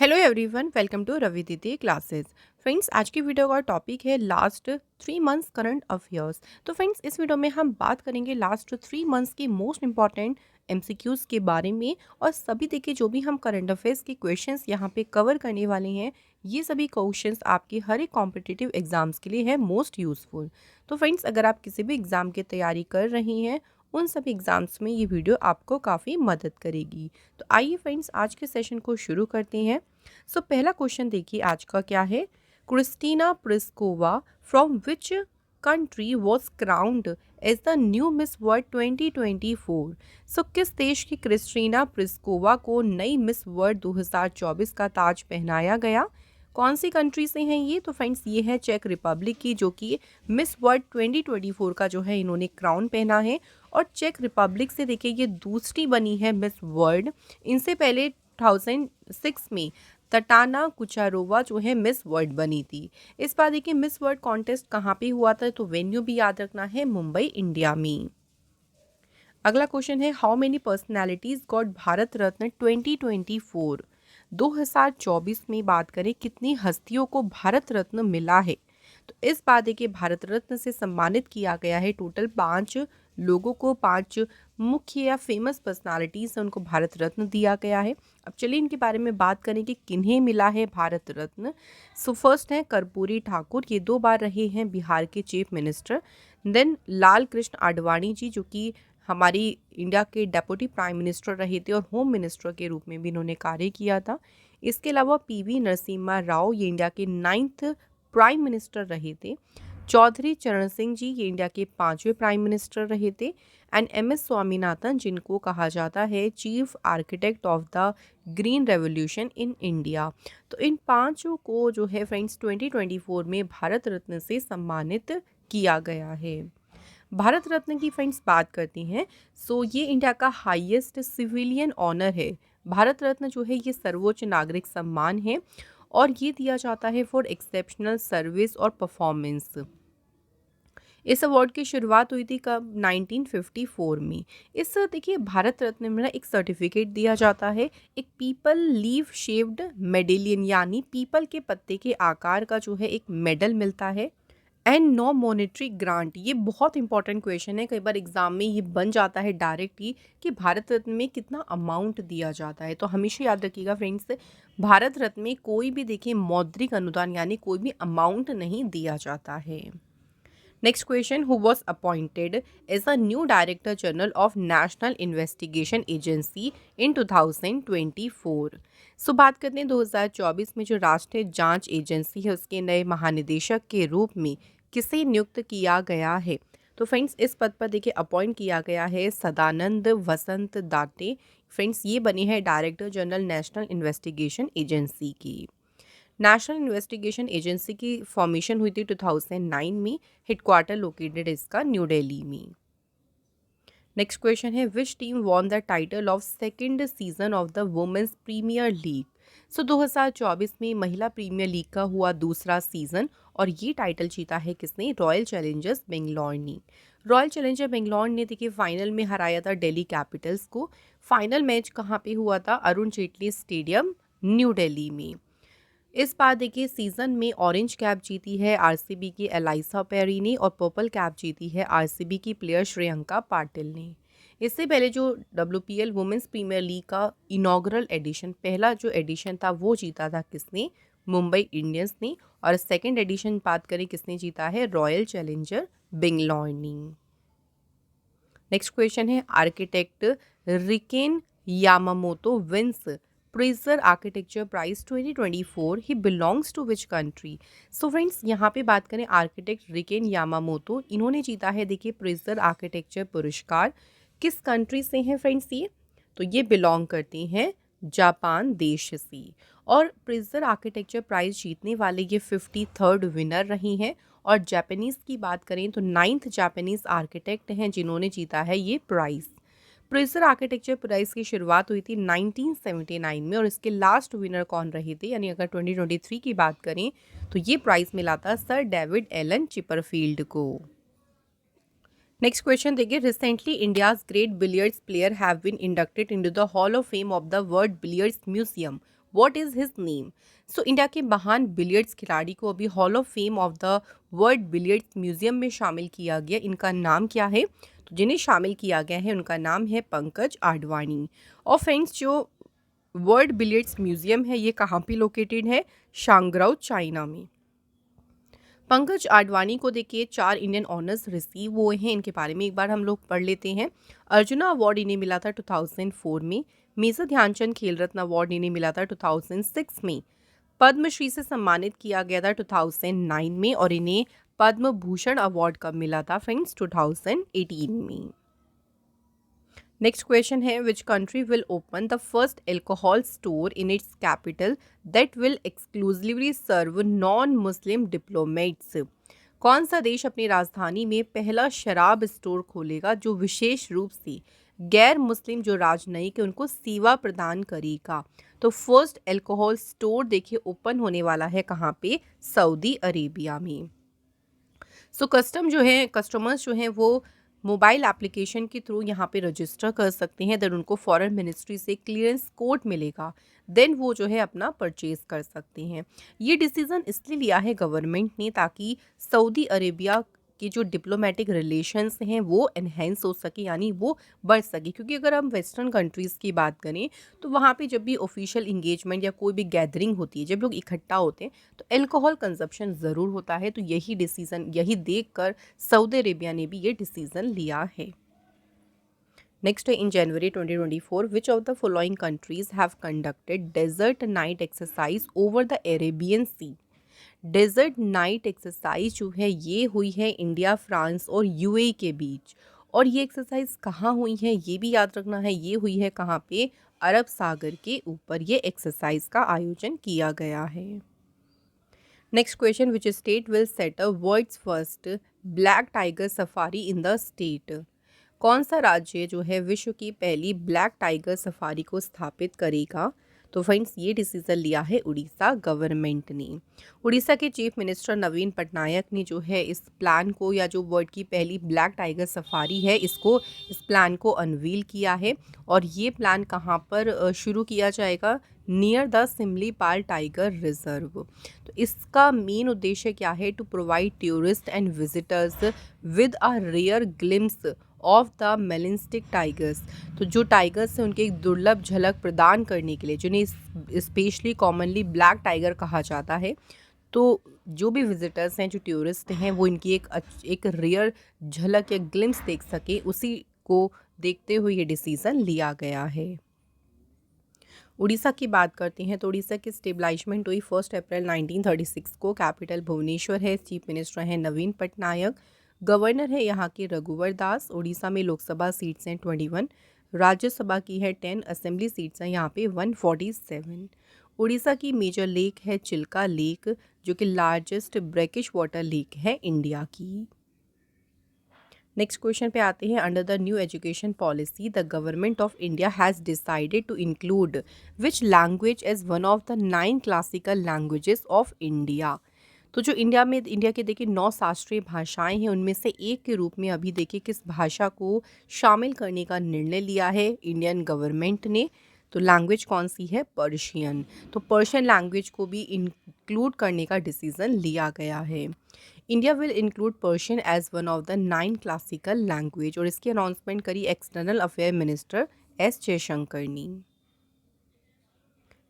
Hello everyone, welcome to Ravi Didi classes. Friends, आज की video का टॉपिक है लास्ट 3 मंथ्स करंट अफेयर्स। तो फ्रेंड्स, इस वीडियो में हम बात करेंगे लास्ट 3 मंथ्स की मोस्ट इंपॉर्टेंट एमसीक्यूज़ के बारे में। और सभी देखिए, जो भी हम करंट अफेयर्स के क्वेश्चंस यहाँ पे कवर करने वाले हैं, ये सभी क्वेश्चंस आपके हर एक कॉम्पिटिटिव एग्जाम्स के लिए है मोस्ट यूज़फुल। तो फ्रेंड्स, अगर आप किसी भी एग्ज़ाम की तैयारी कर रही हैं, उन सभी एग्ज़ाम्स में ये वीडियो आपको काफ़ी मदद करेगी। तो आइए फ्रेंड्स, आज के सेशन को शुरू करते हैं। पहला क्वेश्चन देखिए आज का क्या है। Kristyna Pyszkova from which country was crowned as the new Miss World 2024। किस देश की क्रिस्टीना प्रिस्कोवा को नई मिस वर्ल्ड 2024 का ताज पहनाया गया। कौन सी कंट्री से हैं ये? तो फ्रेंड्स, ये है चेक रिपब्लिक की, जो कि मिस वर्ल्ड 2024 का जो है इन्होंने क्राउन पहना है। और चेक रिपब्लिक से देखिए, ये दूसरी बनी है मिस वर्ल्ड। इनसे पहले 2006 में तटाना कुचारोवा जो है मिस वर्ल्ड बनी थी। इस बार देखिए, मिस वर्ल्ड कॉन्टेस्ट कहाँ पे हुआ था, तो वेन्यू भी याद रखना है, मुंबई इंडिया में। अगला क्वेश्चन है, how many personalities got Bharat Ratna 2024। 2024 में बात करें, कितनी हस्तियों को भारत रत्न मिला है। तो इस बार देखिए, भारत रत्न से सम्मानित किया गया है टोटल 5 लोगों को। 5 मुख्य या फेमस पर्सनालिटीज हैं, उनको भारत रत्न दिया गया है। अब चलिए इनके बारे में बात करें कि किन्हें मिला है भारत रत्न। फर्स्ट है कर्पूरी ठाकुर, ये 2 बार रहे हैं बिहार के chief minister. Then Lal Krishna Advani ji, जो कि हमारी इंडिया के डेप्यूटी प्राइम मिनिस्टर रहे थे और होम मिनिस्टर के रूप में भी इन्होंने कार्य किया था। इसके अलावा पीवी नरसिम्हा राव, ये इंडिया के 9th प्राइम मिनिस्टर रहे थे। चौधरी चरण सिंह जी, ये इंडिया के 5वें प्राइम मिनिस्टर रहे थे। एंड MS स्वामीनाथन, जिनको कहा जाता है chief architect of the green revolution in India. तो इन 5 को जो है फ्रेंड्स 2024 में भारत रत्न से सम्मानित किया गया है। भारत रत्न की फ्रेंड्स बात करती हैं, ये इंडिया का हाईएस्ट सिविलियन ऑनर है। भारत रत्न जो है ये सर्वोच्च नागरिक सम्मान है और ये दिया जाता है फॉर एक्सेप्शनल सर्विस और परफॉर्मेंस। इस अवार्ड की शुरुआत हुई थी कब? 1954 में। इस देखिए, भारत रत्न में ना एक सर्टिफिकेट दिया जाता है, एक पीपल लीफ शेप्ड मेडेलियन, यानी पीपल के पत्ते के आकार का जो है एक मेडल मिलता है। एंड नो मॉनेटरी ग्रांट, ये बहुत इंपॉर्टेंट क्वेश्चन है, कई बार एग्जाम में ये बन जाता है डायरेक्ट ही कि भारत रत्न में कितना अमाउंट दिया जाता है। तो हमेशा याद रखिएगा फ्रेंड्स, भारत रत्न में कोई भी देखिए मौद्रिक अनुदान यानी कोई भी अमाउंट नहीं दिया जाता है। Next question, who was appointed as a new director general of National investigation Agency in 2024। बात करते हैं 2024 में जो राष्ट्रीय जांच एजेंसी है, उसके नए महानिदेशक के रूप में किसे नियुक्त किया गया है। तो फ्रेंड्स, इस पद पर देखिए अपॉइंट किया गया है सदानंद वसंत दाते। फ्रेंड्स, ये बने हैं director general national investigation agency की। नेशनल इन्वेस्टिगेशन एजेंसी की फॉर्मेशन हुई थी 2009 में। हेडक्वार्टर लोकेटेड इसका न्यू दिल्ली में। नेक्स्ट क्वेश्चन है, which team won the title of second season of the women's premier league. 2024 में महिला प्रीमियर लीग का हुआ दूसरा सीजन और ये टाइटल जीता है किसने? रॉयल चैलेंजर्स बेंगलोर ने। रॉयल चैलेंजर बेंगलोर ने देखिए फाइनल में हराया था दिल्ली कैपिटल्स को। फाइनल मैच कहाँ पे हुआ था? अरुण जेटली स्टेडियम, न्यू दिल्ली में। इस बार देखिए सीजन में ऑरेंज कैप जीती है आरसीबी की एलाइसा पेरी ने और पर्पल कैप जीती है आरसीबी की प्लेयर श्रेयंका पाटिल ने। इससे पहले जो WPL वुमेन्स प्रीमियर लीग का इनॉग्रल एडिशन, पहला जो एडिशन था वो जीता था किसने? मुंबई इंडियंस ने। और सेकंड एडिशन बात करें किसने जीता है? रॉयल चैलेंजर बेंगलोर ने। नेक्स्ट क्वेश्चन है, architect Riken Yamamoto wins Pritzker architecture prize 2024, he belongs to which country. Friends, यहाँ पे बात करें आर्किटेक्ट रिकेन यामामोतो, इन्होंने जीता है देखिए प्रिजर आर्किटेक्चर पुरस्कार। किस कंट्री से हैं फ्रेंड्स ये? तो ये बिलोंग करती हैं जापान देश से। और प्रिजर आर्किटेक्चर प्राइज जीतने वाले ये 53rd विनर रही हैं। और जापानीज़ की बात करें तो 9th जापानीज़ आर्किटेक्ट हैं जिन्होंने जीता है ये प्राइज़। प्रिजर आर्किटेक्चर प्राइज़ की शुरुआत हुई थी 1979 में और इसके लास्ट विनर कौन रहे थे? यानी अगर 2023 की बात करें तो ये प्राइज़ मिला था सर डेविड एलन चिपरफील्ड को। नेक्स्ट क्वेश्चन देखिए, recently India's great billiards player have been inducted into the hall of fame of the world billiards museum. What is his name. So India के महान billiards खिलाड़ी को अभी hall of fame of the world billiards museum में शामिल किया गया। इनका नाम क्या है? तो जिन्हें शामिल किया गया है उनका नाम है पंकज आडवाणी। और फ्रेंड्स, जो वर्ल्ड बिलियर्ड्स म्यूजियम है ये कहाँ पे लोकेटेड है? शांगराउ, चाइना में। पंकज आडवाणी को देखिए 4 इंडियन ऑनर्स रिसीव हुए हैं। इनके बारे में एक बार हम लोग पढ़ लेते हैं। अर्जुना अवार्ड इन्हें मिला था 2004 में। मेजर ध्यानचंद खेल रत्न अवार्ड इन्हें मिला था 2006 में। पद्मश्री से सम्मानित किया गया था 2009 में। और इन्हें पद्म भूषण अवार्ड कब मिला था फ्रेंड्स? 2018 में। नेक्स्ट क्वेश्चन है, which country will open the first alcohol store in its capital that will exclusively serve non Muslim diplomats. कौन सा देश अपनी राजधानी में पहला शराब स्टोर खोलेगा जो विशेष रूप से गैर मुस्लिम जो राजनयिक है उनको सेवा प्रदान करेगा? तो फर्स्ट एल्कोहल स्टोर देखिए ओपन होने वाला है कहाँ पे? सऊदी अरेबिया में। सो कस्टमर्स जो हैं वो मोबाइल एप्लीकेशन के थ्रू यहाँ पे रजिस्टर कर सकते हैं। देन उनको फॉरेन मिनिस्ट्री से क्लियरेंस कोड मिलेगा। देन वो जो है अपना परचेज कर सकते हैं। ये डिसीज़न इसलिए लिया है गवर्नमेंट ने ताकि सऊदी अरेबिया के जो डिप्लोमेटिक रिलेशंस हैं वो एनहेंस हो सके, यानी वो बढ़ सके। क्योंकि अगर हम वेस्टर्न कंट्रीज़ की बात करें तो वहाँ पे जब भी ऑफिशियल इंगेजमेंट या कोई भी गैदरिंग होती है, जब लोग इकट्ठा होते हैं तो एल्कोहल कंजप्शन ज़रूर होता है। तो यही देखकर सऊदी अरेबिया ने भी ये डिसीज़न लिया है। नेक्स्ट है, in January 2024 which of the following countries have conducted desert knight exercise over the Arabian sea. Desert knight exercise जो है ये हुई है इंडिया, फ्रांस और यूएई के बीच। और ये एक्सरसाइज कहाँ हुई है ये भी याद रखना है। ये हुई है कहाँ पे? अरब सागर के ऊपर ये एक्सरसाइज का आयोजन किया गया है। Next question, which state will set up world's first black tiger safari in the state. कौन सा राज्य जो है विश्व की पहली ब्लैक टाइगर सफारी को स्थापित करेगा? तो फ्रेंड्स, ये डिसीजन लिया है उड़ीसा गवर्नमेंट ने। उड़ीसा के चीफ मिनिस्टर नवीन पटनायक ने जो है इस प्लान को, या जो वर्ल्ड की पहली ब्लैक टाइगर सफारी है इस प्लान को अनवील किया है। और ये प्लान कहाँ पर शुरू किया जाएगा? Near the Similipal tiger reserve. तो इसका मेन उद्देश्य क्या है? To provide tourist and visitors with a rare glimpse of the majestic tigers. तो जो टाइगर्स हैं उनके एक दुर्लभ झलक प्रदान करने के लिए, जिन्हें स्पेशली कॉमनली ब्लैक टाइगर कहा जाता है, तो जो भी विजिटर्स हैं, जो टूरिस्ट हैं, वो इनकी एक रेयर झलक या ग्लिम्स देख सके, उसी को देखते हुए ये डिसीज़न लिया गया है। उड़ीसा की बात करते हैं तो उड़ीसा की स्टेबलाइजमेंट हुई 1 अप्रैल 1936 को। कैपिटल भुवनेश्वर है। चीफ मिनिस्टर हैं नवीन पटनायक। गवर्नर है यहाँ के रघुवर दास। उड़ीसा में लोकसभा सीट्स हैं 21, राज्यसभा की है 10, असेंबली सीट्स हैं यहाँ पे 147। उड़ीसा की मेजर लेक है चिल्का लेक, जो कि लार्जेस्ट ब्रैकिश वाटर लेक है इंडिया की। नेक्स्ट क्वेश्चन पे आते हैं, under the new education policy the government of India has decided to include which language as one of the 9 classical languages of India. तो जो India के देखिए 9 शास्त्रीय भाषाएं हैं, उनमें से एक के रूप में अभी देखिए किस भाषा को शामिल करने का निर्णय लिया है इंडियन गवर्नमेंट ने। तो लैंग्वेज कौन सी है? पर्शियन। तो पर्शियन लैंग्वेज को भी इंक्लूड करने का डिसीजन लिया गया है। India will include Persian as one of the 9 classical language. और इसकी अनाउंसमेंट करी external affair minister S Jaishankar ने।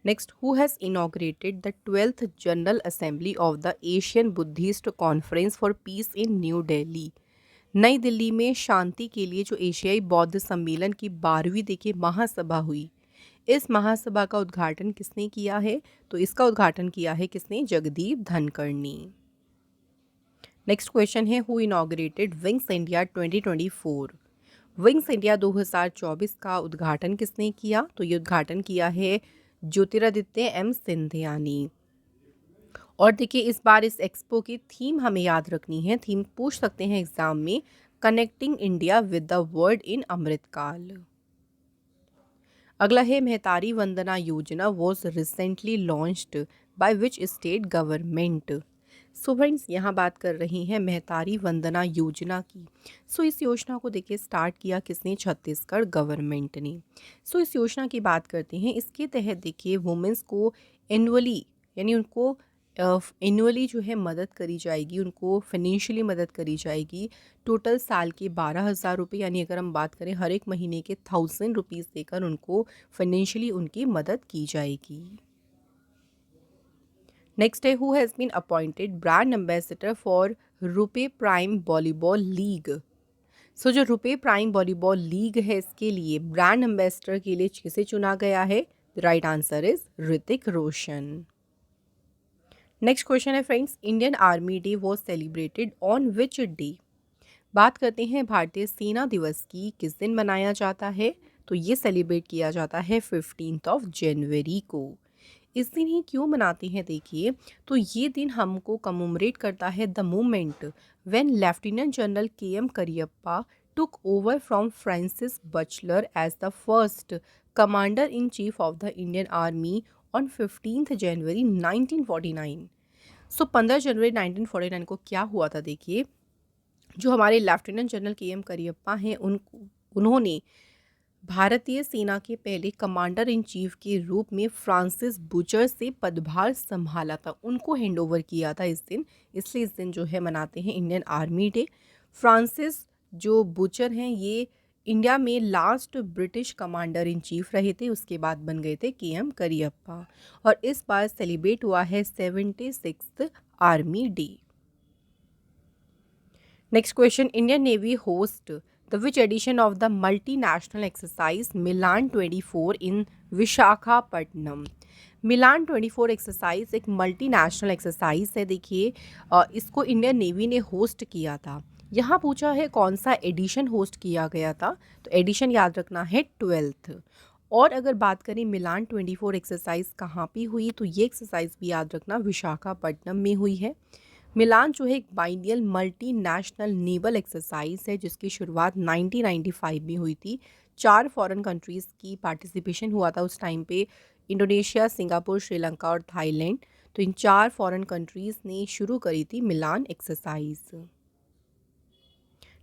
Next, who has inaugurated the 12th general assembly of the Asian Buddhist conference for peace in New Delhi. Nai Dilli में शांति के लिए जो एशियाई बौद्ध सम्मेलन की 12वीं देखिए महासभा हुई, इस महासभा का उद्घाटन किसने किया है? तो इसका उद्घाटन किया है किसने? जगदीप धनखड़ ने। नेक्स्ट क्वेश्चन है, who inaugurated wings India 2024। Wings India 2024 का उद्घाटन किसने किया? तो ये उद्घाटन किया है ज्योतिरादित्य एम सिंधिया ने। और देखिए इस बार इस एक्सपो की थीम हमें याद रखनी है। थीम पूछ सकते हैं एग्जाम में, connecting India with the world in Amritkaal. अगला है, Mahtari Vandana Yojana was recently launched by which state government. So friends यहाँ बात कर रही हैं महतारी वंदना योजना की। सो इस योजना को देखिए स्टार्ट किया किसने, छत्तीसगढ़ गवर्नमेंट ने। सो इस योजना की बात करते हैं। इसके तहत देखिए वुमेंस को एनुअली यानी उनको एनुअली जो है मदद करी जाएगी, उनको फाइनेंशियली मदद करी जाएगी। टोटल साल के 12,000 रुपये, यानी अगर हम बात करें हर एक महीने के 1,000 रुपीज़ देकर उनको फाइनेंशियली उनकी मदद की जाएगी। नेक्स्ट है, who has been appointed brand ambassador for RuPay prime volleyball league. So जो रुपे प्राइम वॉलीबॉल लीग है, इसके लिए ब्रांड एम्बेसडर के लिए किसे चुना गया है? The right answer is Hrithik Roshan. Next question है friends, Indian army day was celebrated on which day. बात करते हैं भारतीय सेना दिवस की, किस दिन मनाया जाता है? तो ये सेलिब्रेट किया जाता है 15 जनवरी को। इस दिन ही क्यों मनाते हैं देखिए, तो ये दिन हमको कमोमरेट करता है the moment when lieutenant general K M. Cariappa took over from Francis Butcher as the first commander in chief of the Indian army on 15 January 1949। So 15 जनवरी 1949 को क्या हुआ था देखिए, जो हमारे लेफ्टिनेंट जनरल के.एम. करियप्पा हैं उन्होंने भारतीय सेना के पहले कमांडर इन चीफ के रूप में फ्रांसिस बुचर से पदभार संभाला था, उनको हैंडओवर किया था इस दिन। इसलिए इस दिन जो है मनाते हैं इंडियन आर्मी डे। फ्रांसिस जो बुचर हैं, ये इंडिया में last British commander in chief रहे थे, उसके बाद बन गए थे के.एम. करियप्पा। और इस बार सेलिब्रेट हुआ है 76th army day. Next question, Indian navy host the which edition of the multinational exercise Milan 24 in Visakhapatnam. Milan 24 exercise एक मल्टीनेशनल एक्सरसाइज है। देखिए इसको इंडियन नेवी ने होस्ट किया था। यहाँ पूछा है कौन सा एडिशन होस्ट किया गया था, तो एडिशन याद रखना है 12th। और अगर बात करें मिलान 24 एक्सरसाइज कहाँ पे हुई, तो ये एक्सरसाइज भी याद रखना विशाखापट्टनम में हुई है। मिलान जो है एक बाइनियल मल्टीनेशनल नेवल एक्सरसाइज है, जिसकी शुरुआत 1995 में हुई थी। 4 फॉरेन कंट्रीज़ की पार्टिसिपेशन हुआ था उस टाइम पे, इंडोनेशिया, सिंगापुर, श्रीलंका और थाईलैंड। तो इन 4 फॉरेन कंट्रीज़ ने शुरू करी थी मिलान एक्सरसाइज।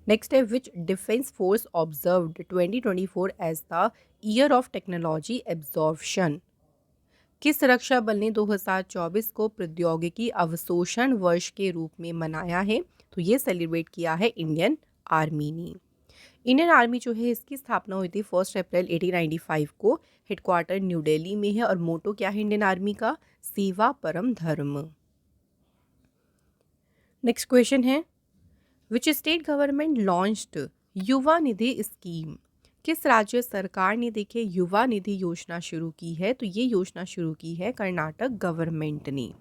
नेक्स्ट है, which defence force observed 2024 as the year of technology absorption. किस रक्षा बल ने 2024 को प्रौद्योगिकी अवशोषण वर्ष के रूप में मनाया है? तो ये सेलिब्रेट किया है इंडियन आर्मी ने। इंडियन आर्मी जो है इसकी स्थापना हुई थी 1 अप्रैल 1895 को। हेडक्वार्टर न्यू दिल्ली में है और मोटो क्या है इंडियन आर्मी का? सेवा परम धर्म। नेक्स्ट क्वेश्चन है, विच स्टेट गवर्नमेंट लॉन्च्ड युवा निधि स्कीम। किस राज्य सरकार ने देखिए युवा निधि योजना शुरू की है? तो ये योजना शुरू की है कर्नाटक गवर्नमेंट ने।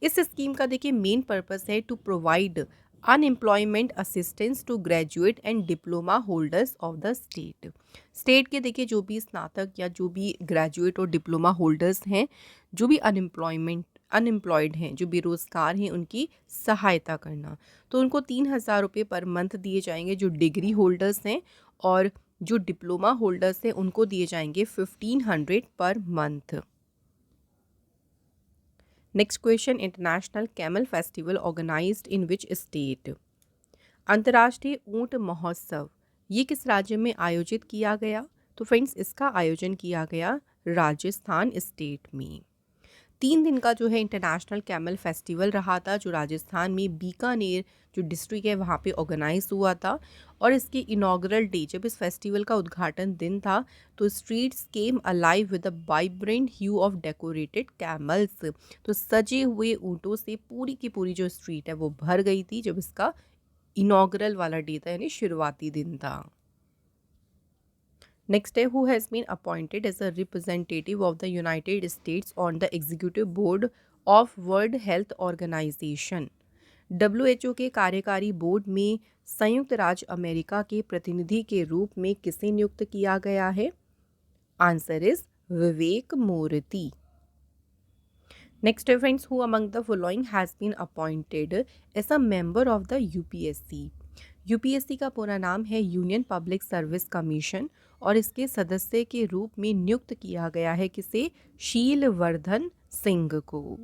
इस स्कीम का देखिए मेन पर्पस है to provide unemployment assistance to graduate and diploma holders of the state. State के देखिए जो भी स्नातक या जो भी ग्रेजुएट और डिप्लोमा होल्डर्स हैं, जो भी अनएम्प्लॉयड हैं, जो बेरोज़गार हैं, उनकी सहायता करना। तो उनको 3,000 रुपये पर मंथ दिए जाएंगे जो डिग्री होल्डर्स हैं, और जो डिप्लोमा होल्डर्स हैं उनको दिए जाएंगे 1500 per month. Next question, international camel festival organised in which state. अंतर्राष्ट्रीय ऊंट महोत्सव ये किस राज्य में आयोजित किया गया? तो फ्रेंड्स इसका आयोजन किया गया राजस्थान स्टेट में। 3 दिन का जो है इंटरनेशनल कैमल फेस्टिवल रहा था, जो राजस्थान में बीकानेर जो डिस्ट्रिक्ट है वहाँ पे ऑर्गेनाइज हुआ था। और इसके इनॉग्रल डे, जब इस फेस्टिवल का उद्घाटन दिन था, तो streets came alive with a vibrant hue of decorated camels. तो सजे हुए ऊँटों से पूरी की पूरी जो स्ट्रीट है वो भर गई थी, जब इसका इनॉग्रल वाला डे था, यानी शुरुआती दिन था। Next है, who has been appointed as a representative of the United States on the Executive Board of World Health Organization। WHO के कार्यकारी बोर्ड में संयुक्त राज्य अमेरिका के प्रतिनिधि के रूप में किसे नियुक्त किया गया है? Answer is Vivek Murthy. Next है friends, who among the following has been appointed as a member of the UPSC. UPSC का पूरा नाम है यूनियन पब्लिक सर्विस कमीशन, और इसके सदस्य के रूप में नियुक्त किया गया है किसे? शीलवर्धन सिंह को।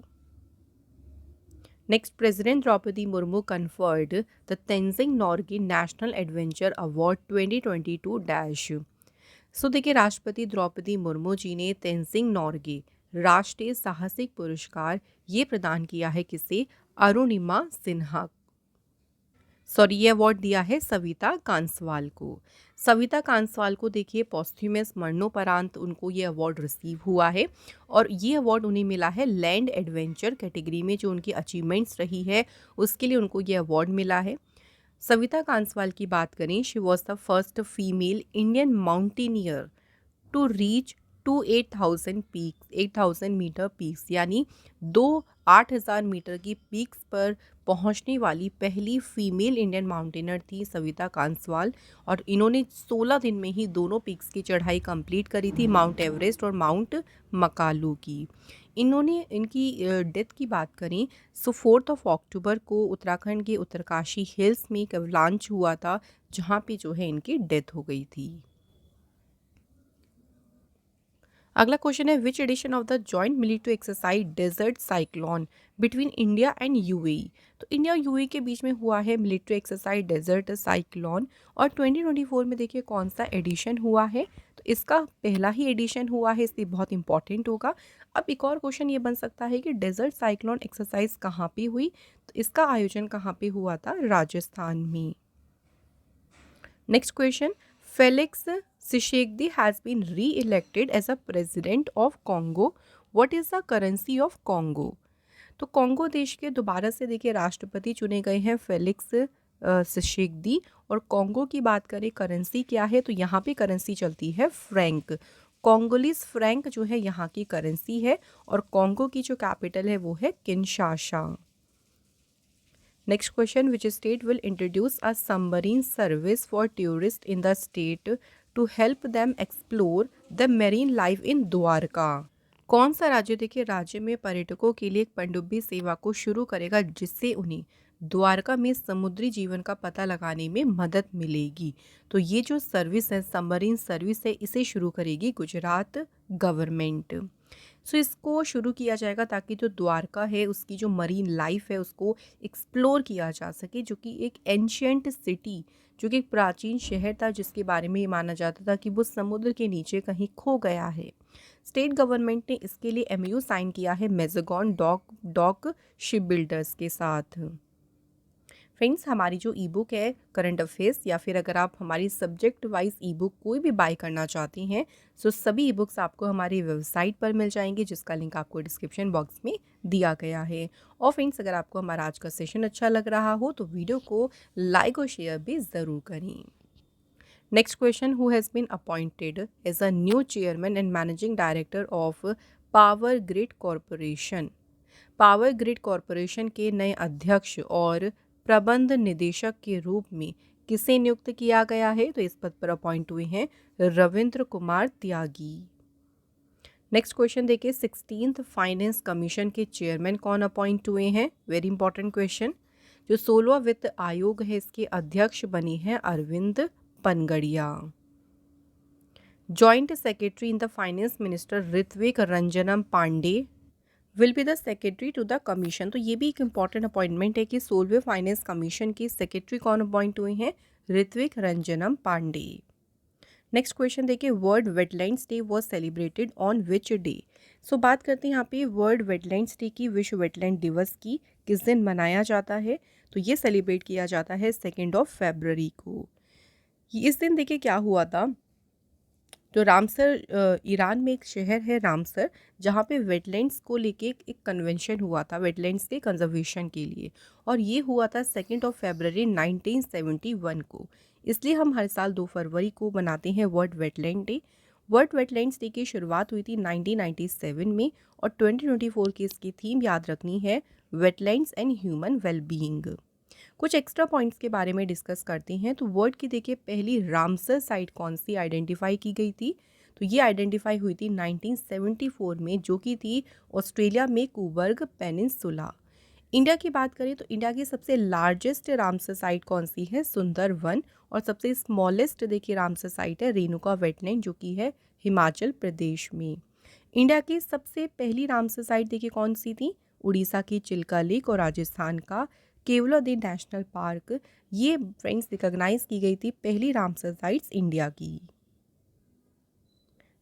Next, president Draupadi Murmu conferred the Tenzing Norgay national adventure award 2022 dash. सो देखिए, राष्ट्रपति द्रौपदी मुर्मू जी ने तेंजिंग नॉर्गे राष्ट्रीय साहसिक पुरस्कार ये प्रदान किया है किसे? अरुणिमा सिन्हा। सॉरी, ये अवार्ड दिया है सविता कांसवाल को। सविता कांसवाल को देखिए पॉस्थ्यूमस मरणोपरांत उनको ये अवार्ड रिसीव हुआ है और ये अवार्ड उन्हें मिला है लैंड एडवेंचर कैटेगरी में। जो उनकी अचीवमेंट्स रही है उसके लिए उनको ये अवार्ड मिला है। सविता कांसवाल की बात करें, she was the first female Indian mountaineer to reach 8,000 peaks, 8,000 metre peaks, यानी 8,000 मीटर की पीक्स पर पहुंचने वाली पहली फीमेल इंडियन माउंटेनर थी सविता कांसवाल। और इन्होंने 16 दिन में ही दोनों पीक्स की चढ़ाई कंप्लीट करी थी, माउंट एवरेस्ट और माउंट मकालू की। इन्होंने इनकी डेथ की बात करें सो 4 अक्टूबर को उत्तराखंड के उत्तरकाशी हिल्स में एक एवलांच हुआ था जहाँ पे जो है इनकी डेथ हो गई थी। अगला क्वेश्चन है, which edition of the joint military exercise desert cyclone between India and UAE. तो इंडिया और यूएई के बीच में हुआ है मिलिट्री एक्सरसाइज डेजर्ट साइक्लोन और 2024 में देखिए कौन सा एडिशन हुआ है। तो इसका पहला ही एडिशन हुआ है, इसलिए बहुत इंपॉर्टेंट होगा। अब एक और क्वेश्चन ये बन सकता है कि डेजर्ट साइक्लोन एक्सरसाइज कहाँ पे हुई? तो इसका आयोजन कहाँ पे हुआ था? राजस्थान में। Next question, Felix Tshisekedi has been re-elected as a president of Congo. What is the currency of Congo? तो कॉन्गो देश के दोबारा से देखिए राष्ट्रपति चुने गए हैं फेलिक्स सिशेगदी। और कॉन्गो की बात करें करेंसी क्या है, तो यहाँ पे करेंसी चलती है फ्रैंक। कॉन्गोलिस फ्रैंक जो है यहाँ की करेंसी है और कॉन्गो की जो कैपिटल है वो है Kinshasa. Next question, which state will introduce a submarine service for tourist in the state to help them explore the marine life in Dwarka. कौन सा राज्य देखिए राज्य में पर्यटकों के लिए एक पनडुब्बी सेवा को शुरू करेगा जिससे उन्हें द्वारका में समुद्री जीवन का पता लगाने में मदद मिलेगी? तो ये जो सर्विस है सबमरीन सर्विस है इसे शुरू करेगी गुजरात गवर्नमेंट। सो इसको शुरू किया जाएगा ताकि जो द्वारका है उसकी जो मरीन लाइफ है उसको एक्सप्लोर किया जा सके, जो कि एक एंशियंट सिटी, जो कि एक प्राचीन शहर था जिसके बारे में ये माना जाता था कि वो समुद्र के नीचे कहीं खो गया है। स्टेट गवर्नमेंट ने इसके लिए एमओयू साइन किया है मेजगॉन डॉक शिप बिल्डर्स के साथ। फ्रेंड्स, हमारी जो ई बुक है करंट अफेयर्स, या फिर अगर आप हमारी सब्जेक्ट वाइज ई बुक कोई भी बाय करना चाहती हैं तो सभी ई बुक्स आपको हमारी वेबसाइट पर मिल जाएंगी जिसका लिंक आपको डिस्क्रिप्शन बॉक्स में दिया गया है। और फ्रेंड्स, अगर आपको हमारा आज का सेशन अच्छा लग रहा हो तो वीडियो को लाइक और शेयर भी ज़रूर करें। Next question, who has been appointed as a new chairman and managing director of power grid corporation. Power grid corporation के नए अध्यक्ष और प्रबंध निदेशक के रूप में किसे नियुक्त किया गया है? तो इस पद पर अपॉइंट हुए हैं रविंद्र कुमार त्यागी। नेक्स्ट क्वेश्चन देखिए, 16th फाइनेंस कमीशन के चेयरमैन कौन अपॉइंट हुए हैं? Very important question. जो 16वां वित्त आयोग है इसके अध्यक्ष बने हैं Arvind Panagariya. Joint secretary in the finance minister Ritvik Ranjanam Pandey will be the secretary to the commission. तो ये भी एक इम्पॉर्टेंट अपॉइंटमेंट है कि 16वें फाइनेंस कमीशन के सेक्रेटरी कौन अपॉइंट हुए हैं? ऋत्विक रंजनम पांडे। नेक्स्ट क्वेश्चन देखिए, world wetlands day was celebrated on which day. So बात करते हैं यहाँ पे वर्ल्ड वेटलैंड्स डे की, विश्व वेटलैंड दिवस की किस दिन मनाया जाता है? तो ये सेलिब्रेट किया जाता है 2 फरवरी को। इस दिन देखिए क्या हुआ था, तो रामसर ईरान में एक शहर है रामसर जहाँ पे वेटलैंड्स को लेके एक कन्वेंशन हुआ था वेटलैंड्स के कंजर्वेशन के लिए, और ये हुआ था 2 फरवरी 1971 को। इसलिए हम हर साल 2 फरवरी को मनाते हैं world wetland day. World wetlands day की शुरुआत हुई थी 1997 में और 2024 की इसकी थीम याद रखनी है वेटलैंड्स एंड ह्यूमन वेलबीइंग। कुछ एक्स्ट्रा पॉइंट्स के बारे में डिस्कस करते हैं। तो वर्ल्ड की देखिए पहली रामसर साइट कौन सी आइडेंटिफाई की गई थी? तो ये आइडेंटिफाई हुई थी 1974 में, जो कि थी ऑस्ट्रेलिया में कूबर्ग पेनिनसुला। इंडिया की बात करें तो इंडिया की सबसे लार्जेस्ट रामसर साइट कौन सी है? सुंदरवन। और सबसे स्मॉलेस्ट देखिए रामसर साइट है रेणुका वेटलैंड, जो कि है हिमाचल प्रदेश में। इंडिया की सबसे पहली रामसर साइट देखिए कौन सी थी? उड़ीसा की चिल्का लेक और राजस्थान का केवलादेव नेशनल पार्क, ये फ्रेंड्स रिकॉग्नाइज की गई थी पहली रामसर साइट्स इंडिया की।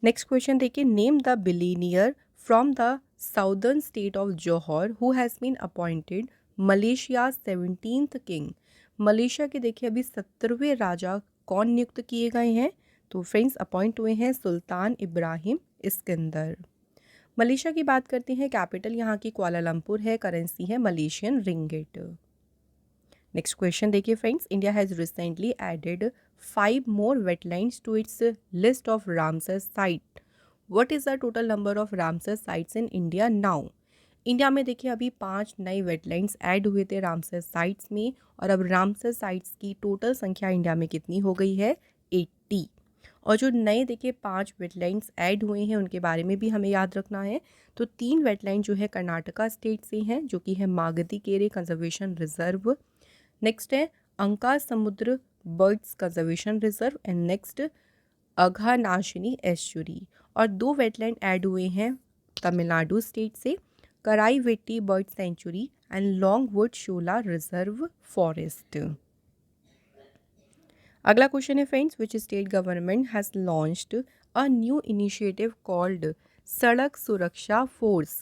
नेक्स्ट क्वेश्चन देखिए, name the billionaire from the southern state of Johor who has been appointed Malaysia 17th king. Malaysia के देखिए अभी 17वें राजा कौन नियुक्त किए गए हैं? तो फ्रेंड्स अपॉइंट हुए हैं सुल्तान इब्राहिम इस्कंदर। मलेशिया की बात करते हैं, कैपिटल यहाँ की कुआलालंपुर है, करेंसी है मलेशियन रिंगिट। नेक्स्ट क्वेश्चन देखिए friends, India has recently added 5 more wetlands to its list of Ramsar site. What is the total number of Ramsar sites in India now? India में देखिए अभी 5 नए wetlands add हुए थे Ramsar sites में, और अब रामसर साइट्स की टोटल संख्या इंडिया में कितनी हो गई है? 80। और जो नए देखिए 5 वेटलैंड्स ऐड हुए हैं उनके बारे में भी हमें याद रखना है। तो 3 वेटलैंड जो है कर्नाटका स्टेट से हैं, जो कि है मागधी केरे कंजर्वेशन रिजर्व, नेक्स्ट है Anka Samudra birds conservation reserve, and next Aghanashini estuary. और 2 वेटलैंड ऐड हुए हैं तमिलनाडु स्टेट से, Karaivetti bird sanctuary and Longwood Shola reserve forest. अगला क्वेश्चन है friends, which state government has launched a new initiative called Sadak Suraksha force.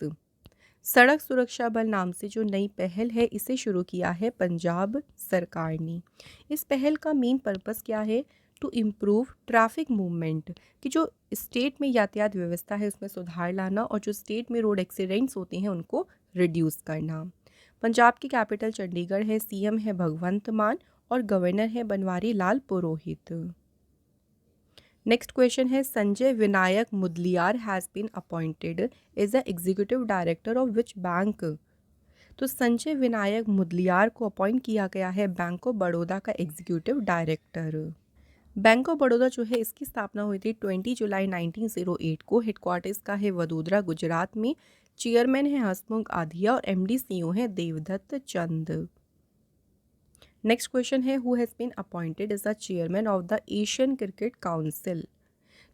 सड़क सुरक्षा बल नाम से जो नई पहल है इसे शुरू किया है पंजाब सरकार ने। इस पहल का मेन पर्पस क्या है? टू इम्प्रूव ट्रैफिक मूवमेंट, कि जो स्टेट में यातायात व्यवस्था है उसमें सुधार लाना, और जो स्टेट में रोड एक्सीडेंट्स होते हैं उनको रिड्यूस करना। पंजाब की कैपिटल चंडीगढ़ है, सीएम है भगवंत मान और गवर्नर है बनवारी लाल पुरोहित। नेक्स्ट क्वेश्चन है, Sanjay Vinayak Mudaliar has been appointed as the executive director of which bank. तो संजय विनायक मुदलियार को अपॉइंट किया गया है बैंक ऑफ बड़ौदा का executive director. Bank of Baroda जो है इसकी स्थापना हुई थी 20 जुलाई 1908 को। हेडक्वार्टर्स का है वडोदरा गुजरात में। चेयरमैन है हसमुख आधिया और एमडी सीईओ है देवदत्त चंद। नेक्स्ट क्वेश्चन है, who has been appointed as the chairman of the Asian cricket council.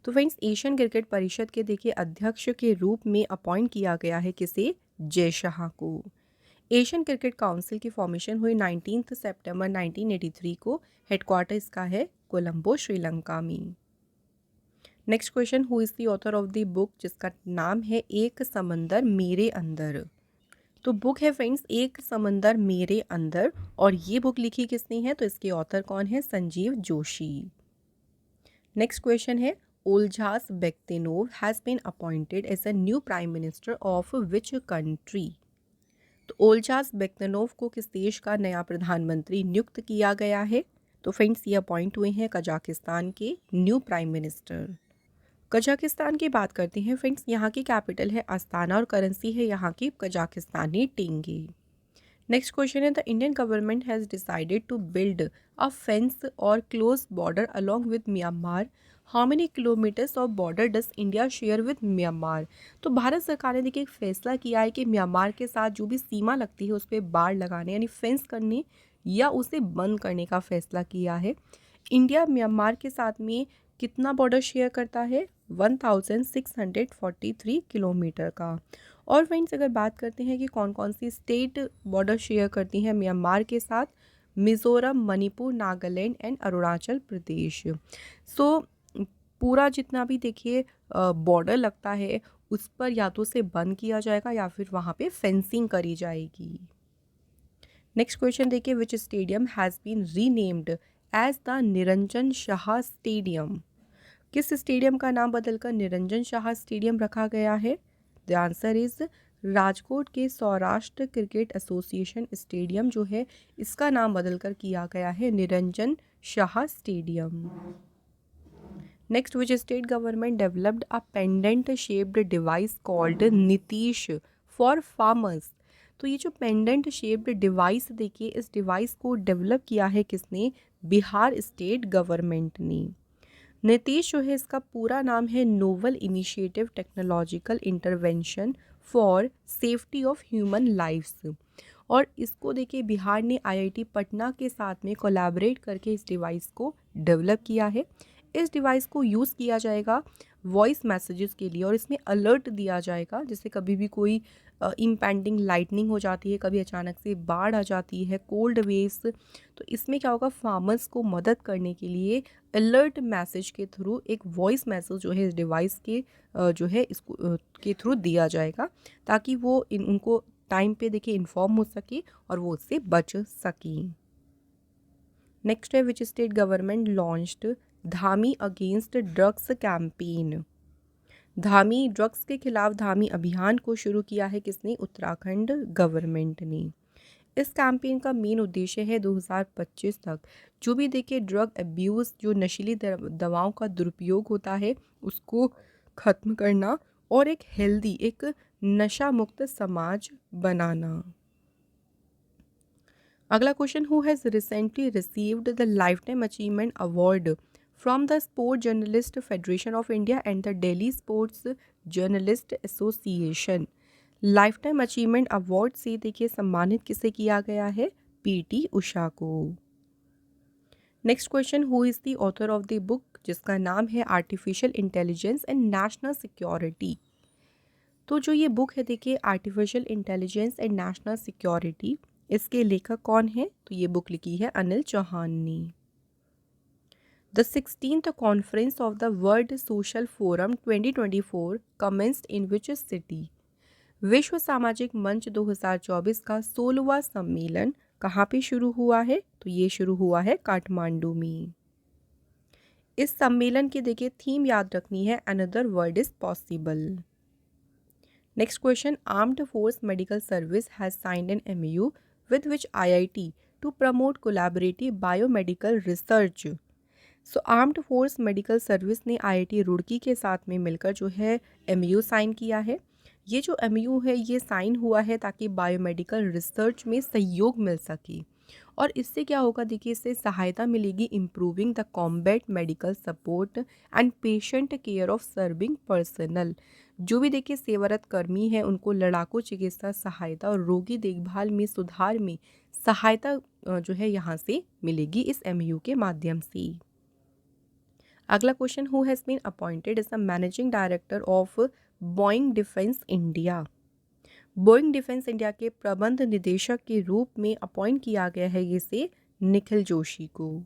तो फ्रेंड्स एशियन क्रिकेट परिषद के देखिए अध्यक्ष के रूप में अपॉइंट किया गया है किसे? जय शाह को। एशियन क्रिकेट काउंसिल की फॉर्मेशन हुई 19 सितंबर 1983 को। हेडक्वार्टर इसका है कोलंबो श्रीलंका में। Next question, who is the author of the book जिसका नाम है एक समंदर मेरे अंदर। तो बुक है फ्रेंड्स एक समंदर मेरे अंदर, और ये बुक लिखी किसने है? तो इसके ऑथर कौन है? संजीव जोशी। नेक्स्ट क्वेश्चन है, Olzhas Bektenov has been appointed as a new prime minister of which country. तो ओल्झास बेक्तेनोव को किस देश का नया प्रधानमंत्री नियुक्त किया गया है? तो फ्रेंड्स ये अपॉइंट हुए हैं कजाकिस्तान के न्यू प्राइम मिनिस्टर। कजाकिस्तान की बात करते हैं फ्रेंड्स, यहाँ की कैपिटल है अस्ताना और करेंसी है यहाँ की कजाकिस्तानी टेंगी। नेक्स्ट क्वेश्चन है, the Indian government has decided to build a fence और close border along with Myanmar. How many kilometres of border does India share with Myanmar. तो भारत सरकार ने देखिए एक फैसला किया है कि म्यांमार के साथ जो भी सीमा लगती है उस पर बाड़ लगाने यानी फेंस करने या उसे बंद करने का फैसला किया है। इंडिया म्यांमार के साथ में कितना बॉर्डर शेयर करता है? 1643 किलोमीटर का। और फ्रेंड्स अगर बात करते हैं कि कौन कौन सी स्टेट बॉर्डर शेयर करती हैं म्यांमार के साथ, मिज़ोरम, मणिपुर, नागालैंड एंड अरुणाचल प्रदेश। सो पूरा जितना भी देखिए बॉर्डर लगता है उस पर या तो उसे बंद किया जाएगा या फिर वहाँ पे फेंसिंग करी जाएगी। नेक्स्ट क्वेश्चन देखिए, which stadium has been renamed as the Niranjan Shah stadium. किस स्टेडियम का नाम बदलकर निरंजन शाह स्टेडियम रखा गया है? द आंसर इज राजकोट के सौराष्ट्र क्रिकेट एसोसिएशन स्टेडियम जो है इसका नाम बदलकर किया गया है Niranjan Shah stadium. Next, which state government developed a pendant shaped device called Nitish for farmers. तो ये जो पेंडेंट शेप्ड डिवाइस देखिए इस डिवाइस को डेवलप किया है किसने? बिहार स्टेट गवर्नमेंट ने। नीतीश जो है इसका पूरा नाम है novel initiative technological intervention for safety of human lifes. और इसको देखिए बिहार ने आईआईटी पटना के साथ में कोलैबोरेट करके इस डिवाइस को डेवलप किया है। इस डिवाइस को यूज़ किया जाएगा वॉइस मैसेजेस के लिए और इसमें अलर्ट दिया जाएगा, जैसे कभी भी कोई इम्पेंडिंग लाइटनिंग हो जाती है, कभी अचानक से बाढ़ आ जाती है, कोल्ड वेव्स, तो इसमें क्या होगा, फार्मर्स को मदद करने के लिए अलर्ट मैसेज के थ्रू एक वॉइस मैसेज जो है इस डिवाइस के जो है इसको के थ्रू दिया जाएगा, ताकि वो उनको टाइम पे देखिए इन्फॉर्म हो सके और वो उससे बच सकें। नेक्स्ट है, which state government launched Dhami against drugs campaign. Dhami drugs के खिलाफ धामी अभियान को शुरू किया है किसने? उत्तराखंड गवर्नमेंट ने। इस कैंपेन का मेन उद्देश्य है 2025 तक जो भी देखिए ड्रग अब्यूज़, जो नशीली दवाओं का दुरुपयोग होता है, उसको ख़त्म करना और एक हेल्दी, एक नशा मुक्त समाज बनाना। अगला question, who has recently received the life time achievement award from the sport journalist federation of India and the daily sports journalist association. Life time achievement award से देखिए सम्मानित किसे किया गया है? पीटी उषा को। Next question, who is the author of the book जिसका नाम है artificial intelligence and national security. तो जो ये बुक है देखिए artificial intelligence and national security, इसके लेखक कौन है? तो ये बुक लिखी है अनिल चौहान ने। The 16th conference of the world social forum 2024 commenced in which city. विश्व सामाजिक मंच 2024 का 16वां सम्मेलन कहाँ पे शुरू हुआ है? तो ये शुरू हुआ है काठमांडू में। इस सम्मेलन की देखिए थीम याद रखनी है, another world is possible. Next question, armed force medical service has signed an MOU with which IIT to promote collaborative biomedical research। So armed force medical service ने IIT रुड़की के साथ में मिलकर जो है MOU साइन किया है। ये जो MOU है ये साइन हुआ है ताकि बायोमेडिकल रिसर्च में सहयोग मिल सके, और इससे क्या होगा देखिए, इससे सहायता मिलेगी improving the combat medical support and patient care of serving personal. जो भी देखिए सेवारत कर्मी हैं उनको लड़ाकू चिकित्सा सहायता और रोगी देखभाल में सुधार में सहायता जो है यहाँ से मिलेगी इस MOU के माध्यम से। अगला question, who has been appointed as the managing director of Boeing defence India. Boeing defence India के प्रबंध निदेशक के रूप में अपॉइंट किया गया है ये से निखिल जोशी को।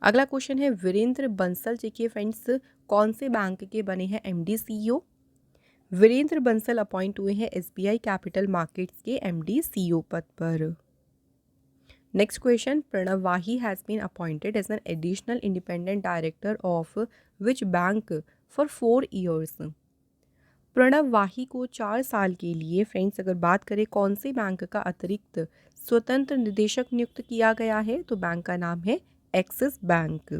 अगला क्वेश्चन है, वीरेंद्र बंसल जी के फ्रेंड्स कौन से बैंक के बने हैं MD CEO? Virendra Bansal appoint हुए हैं SBI कैपिटल मार्केट्स के MD CEO पद पर। Next question, Pranav Wahi has been appointed as an additional independent director of which bank for 4 years. Pranav Wahi को 4 साल के लिए फ्रेंड्स अगर बात करें कौन से बैंक का अतिरिक्त स्वतंत्र निदेशक नियुक्त किया गया है, तो बैंक का नाम है एक्सिस बैंक।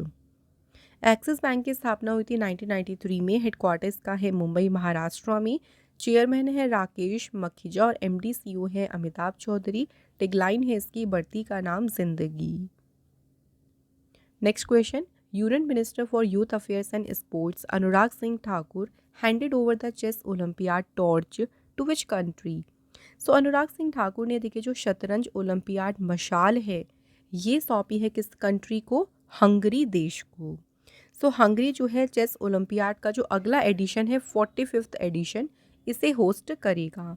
एक्सिस बैंक की स्थापना हुई थी 1993 में, हेडक्वार्टर्स का है मुंबई महाराष्ट्र में, चेयरमैन है राकेश मखीजा और MD CEO है अमिताभ चौधरी। टिगलाइन है इसकी बढ़ती का नाम जिंदगी। Next question, union minister for youth affairs and sports Anurag Singh Thakur handed over the chess Olympiad torch to which country. So Anurag Singh Thakur ने देखिए जो शतरंज ओलंपियाड मशाल है ये सौंपी है किस कंट्री को? हंगरी देश को। सो हंगरी जो है चेस ओलंपियाड का जो अगला एडिशन है 45th एडिशन इसे होस्ट करेगा।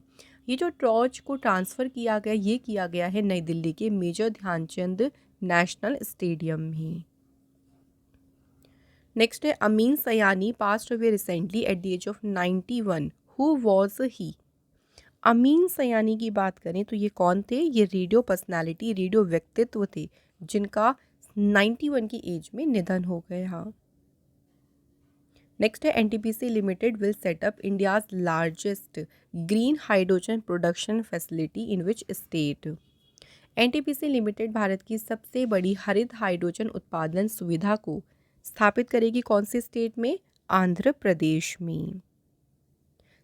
ये जो टॉर्च को ट्रांसफ़र किया गया ये किया गया है नई दिल्ली के मेजर ध्यानचंद नेशनल स्टेडियम में। नेक्स्ट है, Ameen Sayani passed away recently at the age of 91। Who was he? Ameen Sayani की बात करें तो ये कौन थे? ये रेडियो पर्सनालिटी, रेडियो व्यक्तित्व थे जिनका 91 की एज में निधन हो गया। नेक्स्ट है, NTPC limited will set up India's largest green hydrogen production facility in which state. NTPC limited Bharat की सबसे बड़ी हरित हाइड्रोजन उत्पादन सुविधा को स्थापित करेगी कौन से स्टेट में? आंध्र प्रदेश में।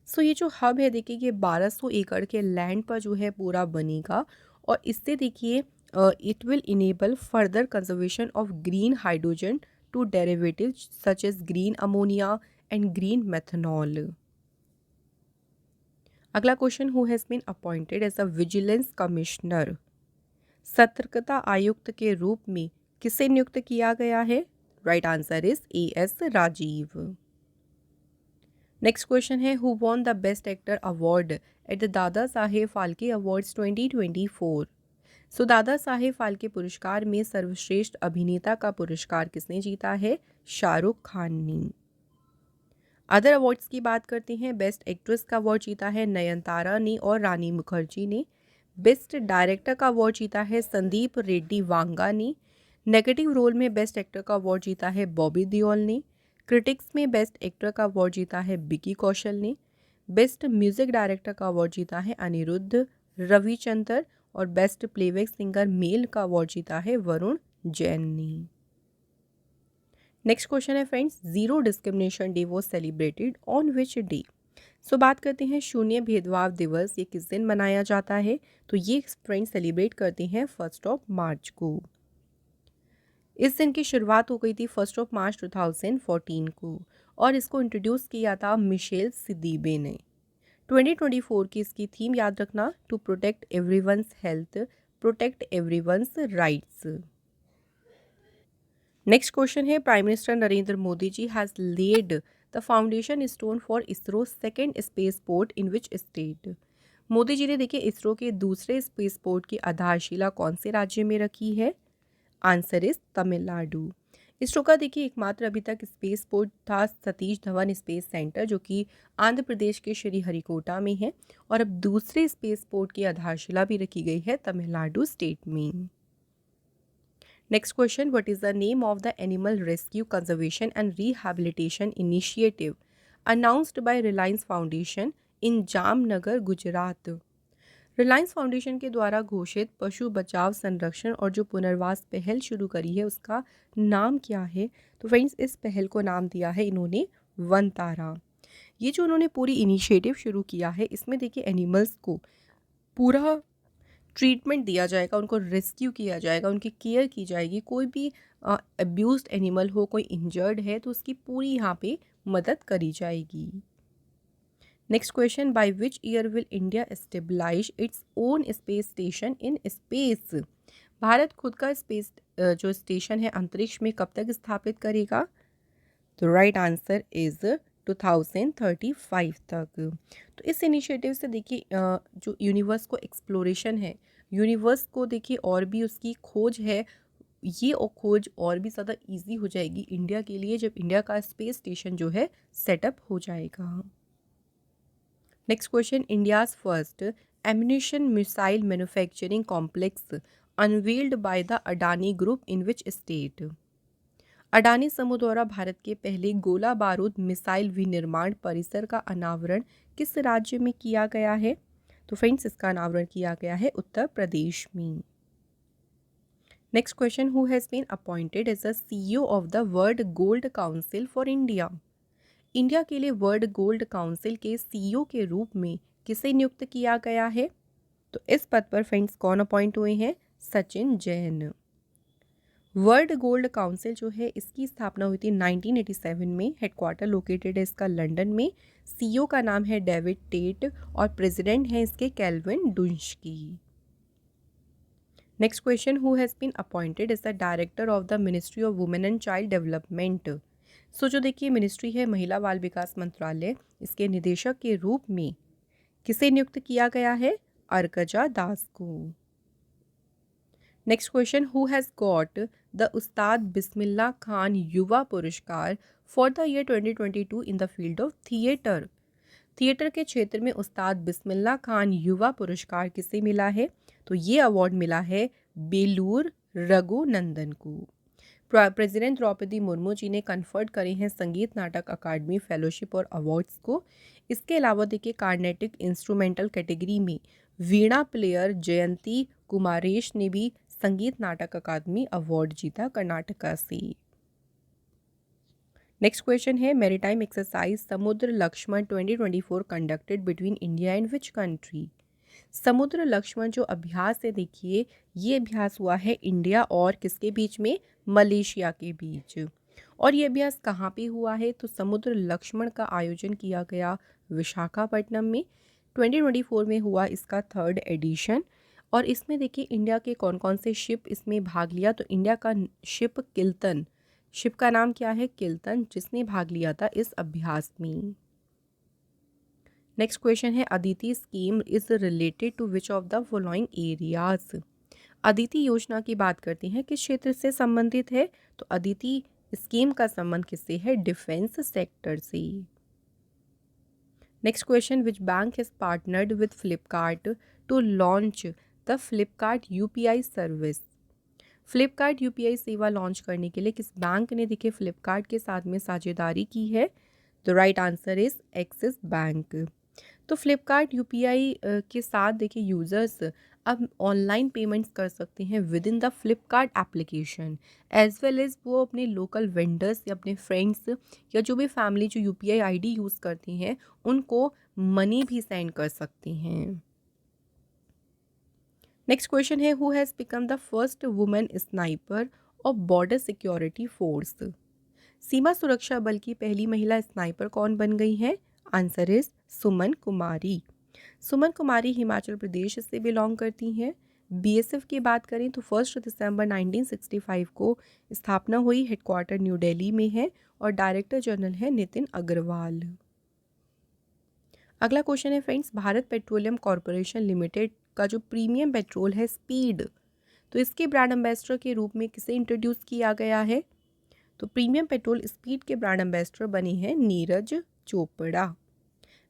सो ये जो हब है देखिए ये 1200 एकड़ के लैंड पर जो है पूरा बनेगा, और इससे देखिए it will enable further conservation of green hydrogen to derivatives such as green ammonia and green methanol. अगला question, who has been appointed as a vigilance commissioner. सतर्कता आयुक्त के रूप में किसे नियुक्त किया गया है? Right answer is AS Rajeev. Next question है, who won the best actor award at the Dada Saheb Phalke awards 2024। सो दादा साहेब फाल्के पुरस्कार में सर्वश्रेष्ठ अभिनेता का पुरस्कार किसने जीता है? शाहरुख खान ने। अदर अवार्ड्स की बात करते हैं। बेस्ट एक्ट्रेस का अवार्ड जीता है नयनतारा ने और रानी मुखर्जी ने। बेस्ट डायरेक्टर का अवार्ड जीता है संदीप रेड्डी वांगा ने। नेगेटिव रोल में बेस्ट एक्टर का अवार्ड जीता है बॉबी देओल ने। क्रिटिक्स में बेस्ट एक्टर का अवार्ड जीता है विकी कौशल ने। बेस्ट म्यूजिक डायरेक्टर का अवार्ड जीता है अनिरुद्ध रविचंद्र और बेस्ट प्लेबैक सिंगर मेल का अवार्ड जीता है वरुण जैन ने। नेक्स्ट क्वेश्चन है friends, zero discrimination day was celebrated on which day. So बात करते हैं शून्य भेदभाव दिवस ये किस दिन मनाया जाता है? तो ये फ्रेंड्स सेलिब्रेट करते हैं 1 मार्च को। इस दिन की शुरुआत हो गई थी 1 मार्च 2014 को और इसको इंट्रोड्यूस किया था मिशेल सिदीबे ने। 2024 की इसकी थीम याद रखना, to protect everyone's health, protect everyone's rights. Next question है, prime minister Narendra Modi ji has laid the foundation stone for ISRO second space port in which state. Modi ji ने देखिए इसरो के दूसरे स्पेस पोर्ट की आधारशिला कौन से राज्य में रखी है? Answer is Tamil Nadu. इसरो का देखिए एकमात्र अभी तक स्पेस पोर्ट था सतीश धवन स्पेस सेंटर जो कि आंध्र प्रदेश के श्रीहरिकोटा में है और अब दूसरे स्पेस पोर्ट की आधारशिला भी रखी गई है तमिलनाडु स्टेट में। Next question, what is the name of the animal rescue conservation and rehabilitation initiative announced by Reliance foundation in Jamnagar Gujarat. Reliance foundation के द्वारा घोषित पशु बचाव संरक्षण और जो पुनर्वास पहल शुरू करी है उसका नाम क्या है? तो फ्रेंड्स इस पहल को नाम दिया है इन्होंने वन तारा। ये जो उन्होंने पूरी इनिशिएटिव शुरू किया है इसमें देखिए एनिमल्स को पूरा ट्रीटमेंट दिया जाएगा, उनको रेस्क्यू किया जाएगा, उनकी केयर की जाएगी। कोई भी अब्यूज्ड एनिमल हो, कोई इंजर्ड है तो उसकी पूरी यहाँ पे मदद करी जाएगी। Next question, by which year will India establish its own space station in space. Bharat खुद का स्पेस जो स्टेशन है अंतरिक्ष में कब तक स्थापित करेगा? तो राइट आंसर इज 2035 तक। तो इस इनिशिएटिव से देखिए जो यूनिवर्स को एक्सप्लोरेशन है, यूनिवर्स को देखिए और भी उसकी खोज है, ये और खोज और भी ज़्यादा इजी हो जाएगी इंडिया के लिए जब इंडिया का स्पेस स्टेशन जो है सेटअप हो जाएगा। Next question, India's first ammunition missile manufacturing complex unveiled by the Adani group in which state. Adani समूह द्वारा भारत के पहले गोला बारूद मिसाइल विनिर्माण परिसर का अनावरण किस राज्य में किया गया है? तो फ्रेंड्स इसका अनावरण किया गया है उत्तर प्रदेश में। Next question, who has been appointed as the CEO of the world gold council for India. India के लिए वर्ल्ड गोल्ड काउंसिल के CEO के रूप में किसे नियुक्त किया गया है? तो इस पद पर फ्रेंड्स कौन अपॉइंट हुए हैं? Sachin Jain. World gold council जो है इसकी स्थापना हुई थी 1987 में। हेडक्वार्टर लोकेटेड है इसका लंदन में। CEO का नाम है डेविड टेट और प्रेसिडेंट है इसके Calvin Dunsky. Next question, who has been appointed as the director of the ministry of women and child development. So जो देखिए मिनिस्ट्री है महिला बाल विकास मंत्रालय, इसके निदेशक के रूप में किसे नियुक्त किया गया है? अर्कजा दास को। Next question, who has got the उस्ताद बिस्मिल्लाह खान युवा पुरस्कार for the year 2022 in the field of theatre. Theatre के क्षेत्र में उस्ताद बिस्मिल्लाह खान युवा पुरस्कार किसे मिला है? तो ये अवार्ड मिला है बेलूर रघुनंदन को। प्रेसिडेंट द्रौपदी मुर्मू जी ने कन्फर्ड करे हैं संगीत नाटक अकादमी फेलोशिप और अवार्ड्स को। इसके अलावा देखिए कार्नेटिक इंस्ट्रूमेंटल कैटेगरी में वीणा प्लेयर जयंती कुमारेश ने भी संगीत नाटक अकादमी अवार्ड जीता कर्नाटका से। नेक्स्ट क्वेश्चन है, maritime exercise Samudra Laxman 2024 conducted between India and which country. Samudra Laxman जो अभ्यास है देखिए ये अभ्यास हुआ है इंडिया और किसके बीच में? मलेशिया के बीच। और ये अभ्यास कहाँ पे हुआ है? तो समुद्र लक्ष्मण का आयोजन किया गया विशाखापट्टनम में। 2024 में हुआ इसका 3rd एडिशन। और इसमें देखिए इंडिया के कौन कौन से शिप इसमें भाग लिया? तो इंडिया का शिप किल्तन, शिप का नाम क्या है? किल्तन, जिसने भाग लिया था इस अभ्यास में। नेक्स्ट क्वेश्चन है Aditi scheme is related to which of the following areas. Aditi योजना की बात करती हैं किस क्षेत्र से संबंधित है, तो अदिति स्कीम का संबंध किससे है, डिफेंस सेक्टर से। Next question which bank has partnered with Flipkart to launch the Flipkart UPI service. Flipkart UPI सेवा लॉन्च करने के लिए किस बैंक ने देखिए फ्लिपकार्ट के साथ में साझेदारी की है, the right answer is axis bank. तो फ्लिपकार्ट यूपीआई के साथ देखिए यूज़र्स अब ऑनलाइन पेमेंट्स कर सकते हैं with in the Flipkart application, as well as वो अपने लोकल वेंडर्स या अपने फ्रेंड्स या जो भी फैमिली जो यूपीआई आईडी यूज़ करती हैं उनको मनी भी सेंड कर सकती हैं। नेक्स्ट क्वेश्चन है who has become the first women sniper of border security force. सीमा सुरक्षा बल की पहली महिला स्नाइपर कौन बन गई है, आंसर इज सुमन कुमारी। सुमन कुमारी हिमाचल प्रदेश से बिलोंग करती हैं। बीएसएफ की बात करें तो 1 दिसंबर 1965 को स्थापना हुई, हेडक्वार्टर न्यू दिल्ली में है और डायरेक्टर जनरल है नितिन अग्रवाल। अगला क्वेश्चन है friends Bharat petroleum corporation limited का जो प्रीमियम पेट्रोल है स्पीड, तो इसके ब्रांड एम्बेसडर के रूप में किसे इंट्रोड्यूस किया गया है, तो प्रीमियम पेट्रोल स्पीड के ब्रांड एम्बेसडर बने हैं नीरज चोपड़ा।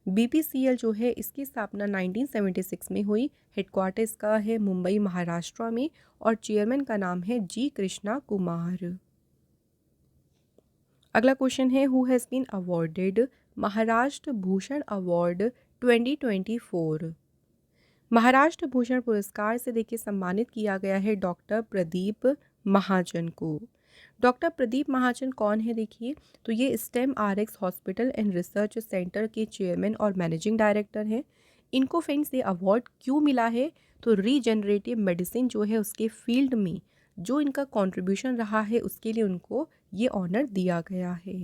बीपीसीएल जो है इसकी स्थापना 1976 में हुई, हेडक्वार्टर इसका है मुंबई महाराष्ट्र में और चेयरमैन का नाम है जी कृष्णा कुमार। अगला क्वेश्चन है who has been awarded Maharashtra Bhushan award 2024। Maharashtra Bhushan पुरस्कार से देखिए सम्मानित किया गया है डॉक्टर प्रदीप महाजन को। डॉक्टर प्रदीप महाजन कौन है देखिए, तो ये stem RX hospital and research centre के चेयरमैन और मैनेजिंग डायरेक्टर हैं। इनको फ्रेंड्स ये अवार्ड क्यों मिला है, तो रीजनरेटिव मेडिसिन जो है उसके फील्ड में जो इनका कंट्रीब्यूशन रहा है उसके लिए उनको ये ऑनर दिया गया है।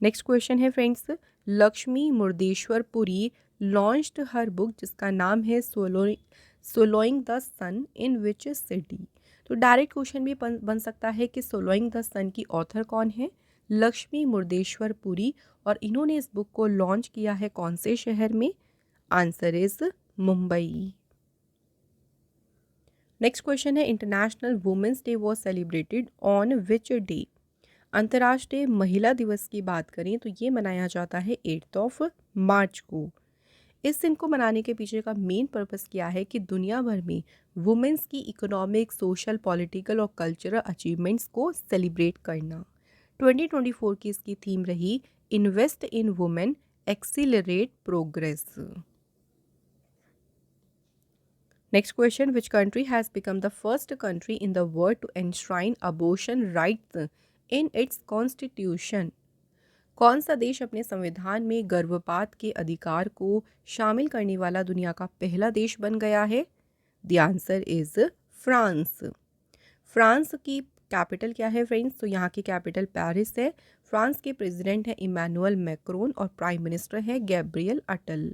नेक्स्ट क्वेश्चन है friends Lakshmi Murdeshwar Puri launched her book जिसका नाम है soloing the sun in which city. तो डायरेक्ट क्वेश्चन भी बन सकता है कि सोलोइंग द सन की ऑथर कौन है, लक्ष्मी मुर्देश्वर पुरी, और इन्होंने इस बुक को लॉन्च किया है कौन से शहर में, answer is Mumbai. Next question है international women's day was celebrated on which day. अंतर्राष्ट्रीय महिला दिवस की बात करें तो ये मनाया जाता है 8 मार्च को। इस दिन को मनाने के पीछे का मेन पर्पस क्या है कि दुनिया भर में वुमेन्स की इकोनॉमिक, सोशल, पॉलिटिकल और कल्चरल अचीवमेंट्स को सेलिब्रेट करना। 2024 की इसकी थीम रही invest in women accelerate progress. Next question which country has become the first country in the world to enshrine abortion rights in its constitution. कौन सा देश अपने संविधान में गर्भपात के अधिकार को शामिल करने वाला दुनिया का पहला देश बन गया है, the answer is France. France की कैपिटल क्या है फ्रेंड्स, तो यहाँ की कैपिटल पेरिस है। फ्रांस के प्रेसिडेंट है इमैनुअल मैक्रोन और प्राइम मिनिस्टर है गैब्रियल अटल।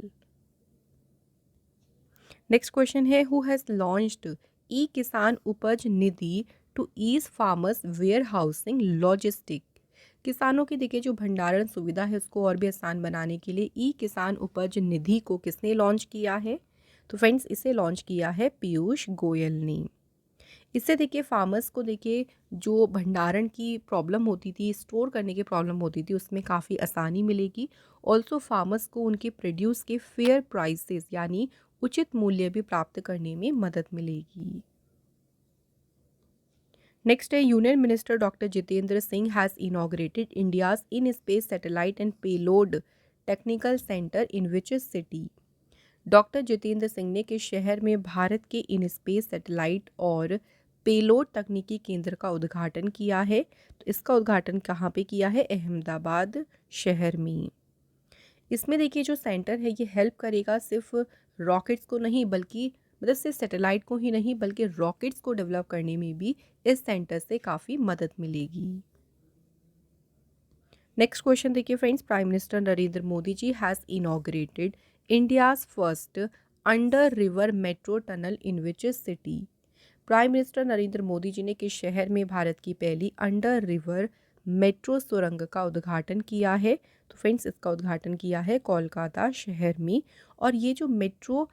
नेक्स्ट क्वेश्चन है who has launched e Kisan Upaj Nidhi to ease farmers warehousing logistic. किसानों की देखिए जो भंडारण सुविधा है उसको और भी आसान बनाने के लिए ई किसान उपज निधि को किसने लॉन्च किया है, तो फ्रेंड्स इसे लॉन्च किया है पीयूष गोयल ने। इससे देखिए फार्मर्स को देखिए जो भंडारण की प्रॉब्लम होती थी, स्टोर करने की प्रॉब्लम होती थी, उसमें काफ़ी आसानी मिलेगी। ऑल्सो फार्मर्स को उनके प्रोड्यूस के फेयर प्राइसेस यानी उचित मूल्य भी प्राप्त करने में मदद मिलेगी। नेक्स्ट है union minister doctor Jitendra Singh has inaugurated India's in space satellite and payload technical centre in which city. Doctor Jitendra Singh ने किस शहर में भारत के इन स्पेस सैटेलाइट और पेलोड तकनीकी केंद्र का उद्घाटन किया है, तो इसका उद्घाटन कहाँ पे किया है, अहमदाबाद शहर में। इसमें देखिए जो सेंटर है ये हेल्प करेगा सिर्फ रॉकेट्स को नहीं बल्कि मतलब सिर्फ सैटेलाइट को ही नहीं बल्कि रॉकेट्स को डेवलप करने में भी इस सेंटर से काफ़ी मदद मिलेगी। नेक्स्ट क्वेश्चन देखिए friends prime minister Narendra Modi ji has inaugurated India's first under river metro tunnel in which city. Prime minister Narendra Modi ji ने किस शहर में भारत की पहली अंडर रिवर मेट्रो सुरंग का उद्घाटन किया है, तो फ्रेंड्स इसका उद्घाटन किया है कोलकाता शहर में। और ये जो मेट्रो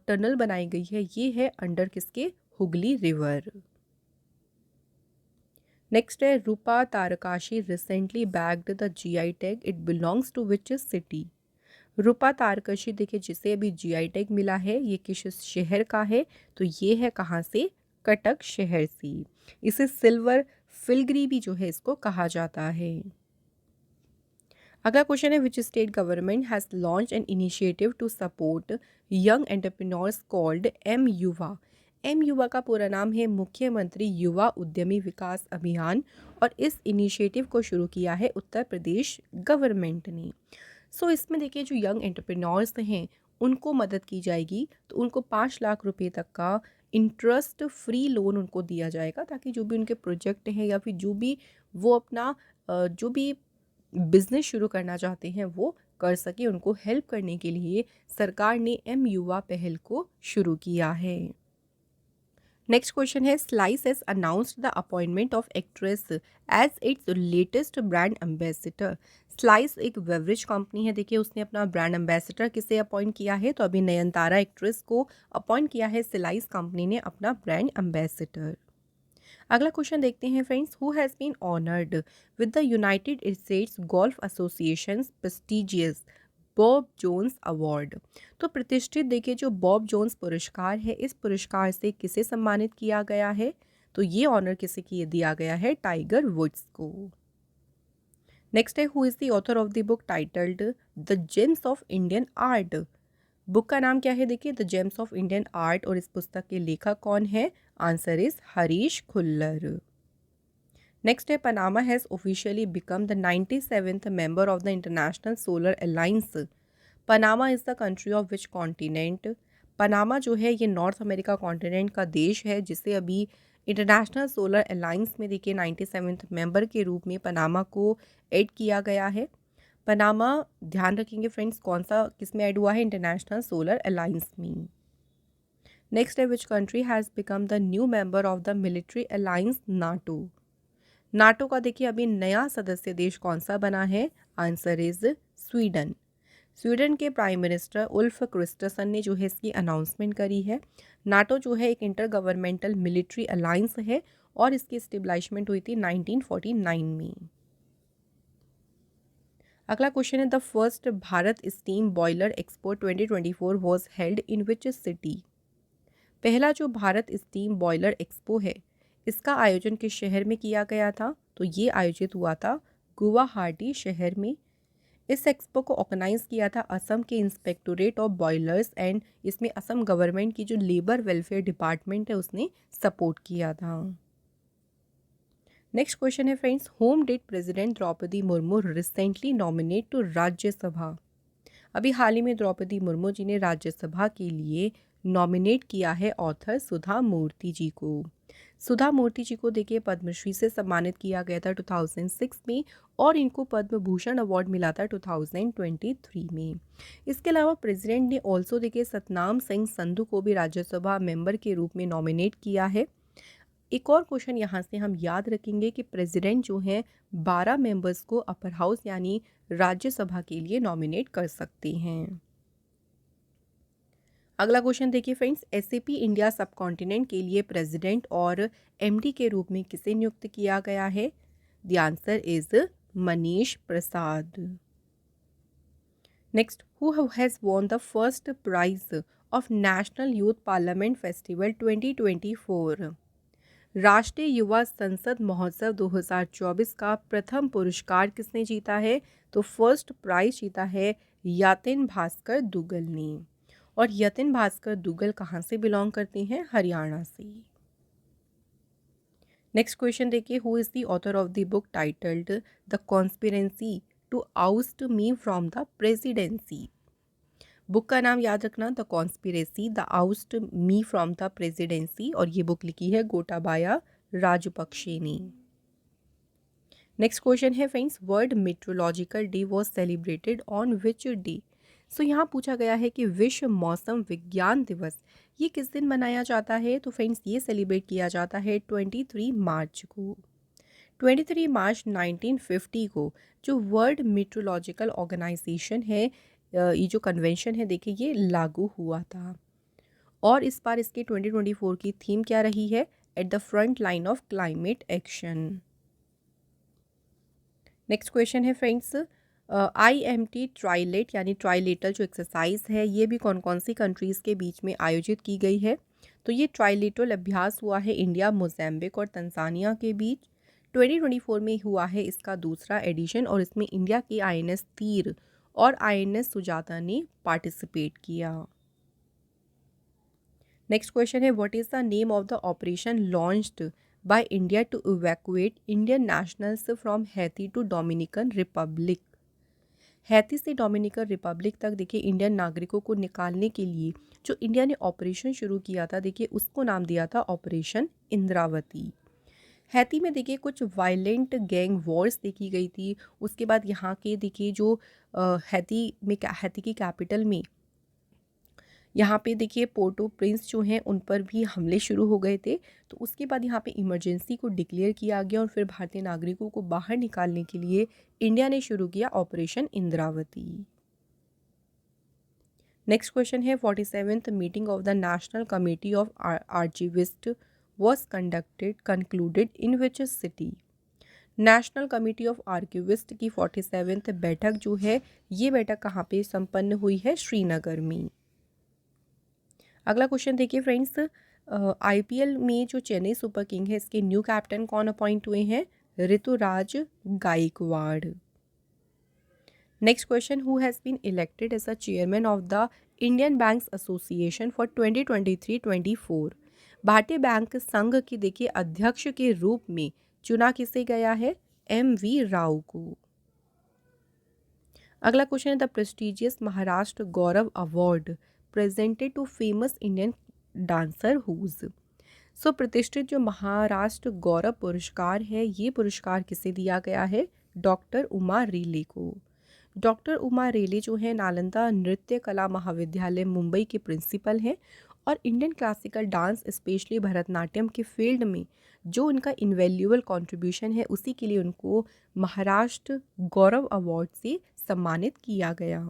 टनल बनाई गई है ये है अंडर किसके, हुगली रिवर। नेक्स्ट है Rupa Tarakasi recently bagged the GI tag, it belongs to which city. Rupa Tarakasi देखिए जिसे अभी जीआई टैग मिला है ये किस शहर का है, तो ये है कहाँ से, कटक शहर से। इसे सिल्वर फिलग्री भी जो है इसको कहा जाता है। अगला क्वेश्चन है which state government has launch an initiative to support young entrepreneurs called M Yuva. M Yuva का पूरा नाम है मुख्यमंत्री युवा उद्यमी विकास अभियान, और इस इनिशिएटिव को शुरू किया है उत्तर प्रदेश गवर्नमेंट ने। सो इसमें देखिए जो यंग एंटरप्रेन्योर्स हैं उनको मदद की जाएगी, तो उनको 5 लाख रुपए तक का इंटरेस्ट फ्री लोन उनको दिया जाएगा, ताकि जो भी उनके प्रोजेक्ट हैं या फिर जो भी वो अपना जो भी बिजनेस शुरू करना चाहते हैं वो कर सके। उनको हेल्प करने के लिए सरकार ने एम युवा पहल को शुरू किया है। नेक्स्ट क्वेश्चन है Slice has announced the appointment of actress as its latest brand ambassador. Slice एक बेवरेज कंपनी है, देखिए उसने अपना ब्रांड एम्बेसडर किसे अपॉइंट किया है, तो अभी नयनतारा एक्ट्रेस को अपॉइंट किया है स्लाइस कंपनी ने अपना ब्रांड एम्बेसडर। अगला क्वेश्चन देखते हैं friends, who has been honoured with the United States golf association prestigious Bob Jones award. तो प्रतिष्ठित देखिए जो बॉब जोन्स पुरस्कार है, इस पुरस्कार से किसे सम्मानित किया गया है, तो ये ऑनर किसे दिया गया है, टाइगर वुड्स को। नेक्स्ट है who is the author of the book titled the gems of Indian art. Book का नाम क्या है, देखिए the gems of Indian art, और इस पुस्तक के लेखक कौन है, answer is Harish Khullar. Next है Panama has officially become the 97th member of the international solar alliance. Panama is the country of which continent. Panama जो है ये नॉर्थ अमेरिका कॉन्टिनेंट का देश है, जिसे अभी इंटरनेशनल सोलर अलायंस में देखिए 97th मेंबर के रूप में पनामा को ऐड किया गया है। पनामा ध्यान रखेंगे फ्रेंड्स कौन सा किस में ऐड हुआ है, इंटरनेशनल सोलर अलायंस में। नेक्स्ट है which country has become the new member of the military alliance NATO. NATO का देखिए अभी नया सदस्य देश कौन सा बना है, आंसर इज स्वीडन। स्वीडन के प्राइम मिनिस्टर उल्फ क्रिस्टसन ने जो है इसकी अनाउंसमेंट करी है। नाटो जो है एक इंटर गवर्नमेंटल मिलिट्री अलायंस है और इसकी स्टेबलिशमेंट हुई थी 1949 में। अगला क्वेश्चन है the first Bharat steam boiler expo 2024 was held in which city. पहला जो भारत स्टीम बॉयलर एक्सपो है इसका आयोजन किस शहर में किया गया था, तो ये आयोजित हुआ था गुवाहाटी शहर में। इस एक्सपो को ऑर्गेनाइज किया था असम के इंस्पेक्टोरेट ऑफ बॉयलर्स एंड इसमें असम गवर्नमेंट की जो लेबर वेलफेयर डिपार्टमेंट है उसने सपोर्ट किया था। नेक्स्ट क्वेश्चन है friends, whom did president Draupadi Murmu recently nominate to Rajya Sabha. अभी हाल ही में द्रौपदी मुर्मू जी ने राज्यसभा के लिए नॉमिनेट किया है ऑथर सुधा मूर्ति जी को। सुधा मूर्ति जी को देखिए पद्मश्री से सम्मानित किया गया था 2006 में और इनको पद्म भूषण अवार्ड मिला था 2023 में। इसके अलावा प्रेसिडेंट ने ऑल्सो देखिए सतनाम सिंह संधू को भी राज्यसभा मेंबर के रूप में नॉमिनेट किया है। एक और क्वेश्चन यहाँ से हम याद रखेंगे कि प्रेसिडेंट जो हैं 12 मेंबर्स को अपर हाउस यानी राज्यसभा के लिए नॉमिनेट कर सकते हैं। अगला क्वेश्चन देखिए फ्रेंड्स, एसएपी इंडिया सब कॉन्टिनेंट के लिए प्रेसिडेंट और एमडी के रूप में किसे नियुक्त किया गया है, the answer is Manish Prasad. Next, who has won the first prize of national youth parliament festival 2024। राष्ट्रीय युवा संसद महोत्सव 2024 का प्रथम पुरस्कार किसने जीता है, तो फर्स्ट प्राइज जीता है यतिन भास्कर दुग्गल ने। और यतिन भास्कर दुग्गल कहाँ से बिलोंग करते हैं, हरियाणा से। नेक्स्ट क्वेश्चन देखिए, who is the author of the book titled the conspiracy to oust me from the presidency. Book का नाम याद रखना, the conspiracy the oust me from the presidency, और ये बुक लिखी है गोटाबाया राजपक्षे ने। नेक्स्ट क्वेश्चन है friends, world meteorological day was celebrated on which day. So यहाँ पूछा गया है कि विश्व मौसम विज्ञान दिवस ये किस दिन मनाया जाता है, तो फ्रेंड्स ये सेलिब्रेट किया जाता है 23 मार्च को। 23 मार्च 1950 को जो वर्ल्ड मीट्रोलॉजिकल ऑर्गेनाइजेशन है, ये जो कन्वेंशन है देखिए ये लागू हुआ था। और इस बार इसके 2024 की थीम क्या रही है? At the front line of climate action. Next question है फ्रेंड्स, IMT ट्राइलेट यानी ट्राइलेटरल जो एक्सरसाइज है ये भी कौन कौन सी कंट्रीज़ के बीच में आयोजित की गई है? तो ये ट्राइलेटरल अभ्यास हुआ है इंडिया, मोज़ेम्बिक और तंजानिया के बीच। 2024 में हुआ है इसका दूसरा एडिशन और इसमें इंडिया के INS तीर और INS सुजाता ने पार्टिसिपेट किया। नेक्स्ट क्वेश्चन है, what is the name of the operation launched by India to evacuate Indian nationals from Haiti to Dominican Republic? Haiti से डोमिनिकन रिपब्लिक तक देखिए इंडियन नागरिकों को निकालने के लिए जो इंडिया ने ऑपरेशन शुरू किया था, देखिए उसको नाम दिया था ऑपरेशन इंद्रावती। हैती में देखिए कुछ वायलेंट गैंग वॉर्स देखी गई थी। उसके बाद यहाँ के देखिए जो हैती की कैपिटल में यहाँ पे देखिए पोर्टो प्रिंस जो हैं उन पर भी हमले शुरू हो गए थे। तो उसके बाद यहाँ पे इमरजेंसी को डिक्लेयर किया गया और फिर भारतीय नागरिकों को बाहर निकालने के लिए इंडिया ने शुरू किया ऑपरेशन इंद्रावती। नेक्स्ट क्वेश्चन है, 47th meeting of the national committee of archivist was concluded in which city? National committee of archivist की 47th बैठक जो है ये बैठक कहाँ पे संपन्न हुई है? श्रीनगर में। अगला क्वेश्चन देखिए फ्रेंड्स, IPL में जो चेन्नई सुपर किंग है इसके न्यू कैप्टन कौन अपॉइंट हुए हैं? Ruturaj Gaikwad. Next question, who has been elected as a chairman of the Indian banks association for 2023-24? भारतीय बैंक संघ की देखिए अध्यक्ष के रूप में चुना किसे गया है? MV राव को। अगला क्वेश्चन है, the prestigious Maharashtra Gaurav award presented to famous Indian dancer whose? So प्रतिष्ठित जो महाराष्ट्र गौरव पुरस्कार है ये पुरस्कार किसे दिया गया है? डॉक्टर उमा रेले को। डॉक्टर उमा रेले जो है नालंदा नृत्य कला महाविद्यालय मुंबई के प्रिंसिपल हैं और Indian classical dance specially Bharatanatyam के फील्ड में जो उनका इनवैल्यूएबल कंट्रीब्यूशन है उसी के लिए उनको महाराष्ट्र गौरव अवार्ड से सम्मानित किया गया।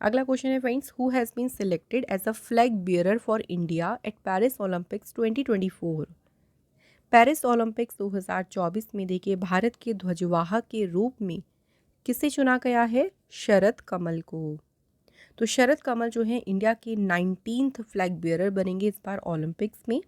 अगला क्वेश्चन है friends, who has been selected as a flag bearer for India at Paris Olympics 2024? Paris Olympics 2024 में देखिए भारत के ध्वजवाहक के रूप में किसे चुना गया है? शरद कमल को। तो शरद कमल जो है इंडिया के 19th फ्लैग बियरर बनेंगे इस बार ओलंपिक्स में।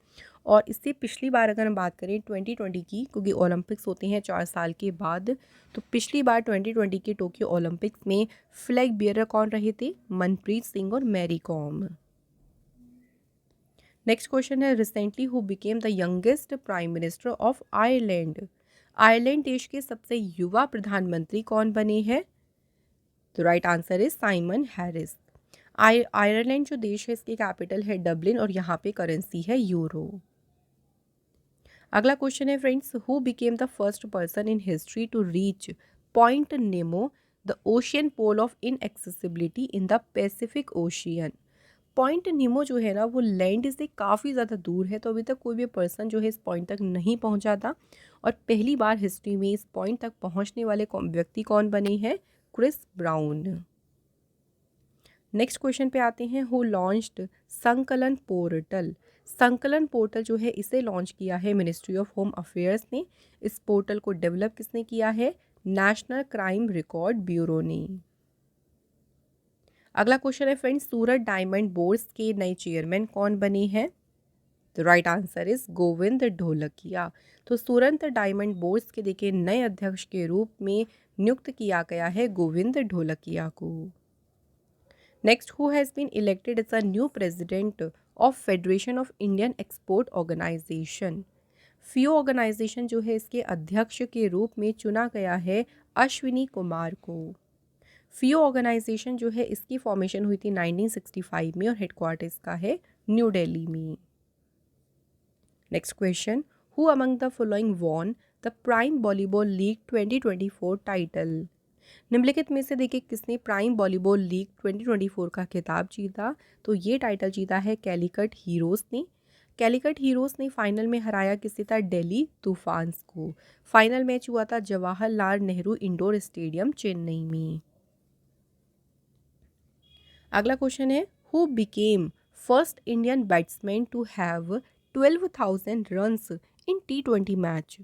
और इससे पिछली बार अगर हम बात करें 2020 की, क्योंकि ओलंपिक्स होते हैं 4 साल के बाद, तो पिछली बार 2020 के टोक्यो ओलंपिक्स में फ्लैग बियरर कौन रहे थे? मनप्रीत सिंह और मैरी कॉम। नेक्स्ट क्वेश्चन है, recently who became the youngest prime minister of Ireland? Ireland देश के सबसे युवा प्रधानमंत्री कौन बने हैं? तो right answer is Simon Harris. Ireland जो देश है इसकी कैपिटल है डबलिन और यहाँ पे करेंसी है यूरो। अगला क्वेश्चन है friends, who became the first person in history to reach point Nemo the ocean pole of inaccessibility in the Pacific ocean? Point Nemo जो है ना वो लैंड से काफ़ी ज़्यादा दूर है, तो अभी तक कोई भी पर्सन जो है इस पॉइंट तक नहीं पहुंचा था और पहली बार हिस्ट्री में इस पॉइंट तक पहुंचने वाले व्यक्ति कौन बने हैं? Chris brown. नेक्स्ट क्वेश्चन पे आते हैं, हु लॉन्च्ड संकलन पोर्टल? संकलन पोर्टल जो है इसे लॉन्च किया है मिनिस्ट्री ऑफ होम अफेयर्स ने। इस पोर्टल को डेवलप किसने किया है? नेशनल क्राइम रिकॉर्ड ब्यूरो ने। अगला क्वेश्चन है फ्रेंड्स, सूरत डायमंड बोर्ड्स के नए चेयरमैन कौन बने हैं? The right answer is Govind Dholakia. तो सूरत डायमंड बोर्ड्स के देखिए नए अध्यक्ष के रूप में नियुक्त किया गया है गोविंद ढोलकिया को। Next, who has been elected as a new president of federation of Indian export organisation? FIEO organisation जो है इसके अध्यक्ष के रूप में चुना गया है अश्विनी कुमार को। फियो ऑर्गेनाइजेशन जो है इसकी फॉर्मेशन हुई थी 1965 में और हेडक्वार्टर्स का है न्यू दिल्ली में। Next question, who among the following won the prime volleyball league 2024 title? निम्नलिखित में से देखिए किसने प्राइम वॉलीबॉल लीग 2024 का खिताब जीता? तो ये टाइटल जीता है कैलीकट हीरोज़ ने। कैलिकट हीरोज़ ने फाइनल में हराया किसे था? दिल्ली तूफान्स को। फाइनल मैच हुआ था जवाहरलाल नेहरू इंडोर स्टेडियम चेन्नई में। अगला क्वेश्चन है, who became first Indian batsman to have 12,000 runs in T20 match?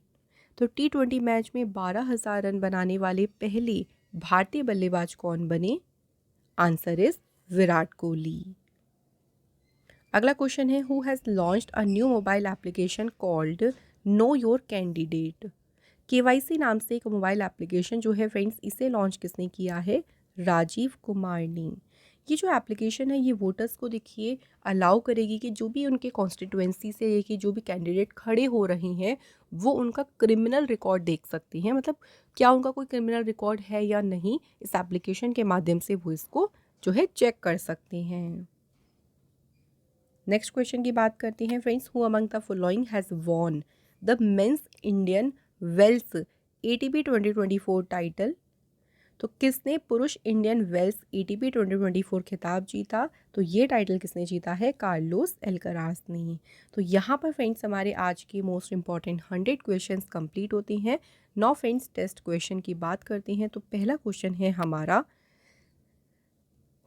तो T20 मैच में 12,000 रन बनाने वाले पहले भारतीय बल्लेबाज कौन बने? Answer is Virat Kohli. अगला क्वेश्चन है, who has launched a new mobile application called know your candidate? KYC नाम से एक मोबाइल एप्लीकेशन जो है फ्रेंड्स, इसे लॉन्च किसने किया है? राजीव कुमार ने। ये जो एप्लीकेशन है ये वोटर्स को देखिए अलाउ करेगी कि जो भी उनके कॉन्स्टिट्यूएंसी से कि जो भी कैंडिडेट खड़े हो रहे हैं वो उनका क्रिमिनल रिकॉर्ड देख सकते हैं, मतलब क्या उनका कोई क्रिमिनल रिकॉर्ड है या नहीं, इस एप्लीकेशन के माध्यम से वो इसको जो है चेक कर सकते हैं। नेक्स्ट क्वेश्चन की बात करते हैं friends, who among the following has won the men's Indian Wells ATP 2024 title? तो किसने पुरुष इंडियन वेल्स ATP 2024 खिताब जीता? तो ये टाइटल किसने जीता है? कार्लोस एल्कराज ने। तो यहाँ पर फ्रेंड्स हमारे आज के मोस्ट इंपॉर्टेंट 100 क्वेश्चंस कंप्लीट होते हैं। नाउ फ्रेंड्स टेस्ट क्वेश्चन की बात करते हैं। तो पहला क्वेश्चन है हमारा,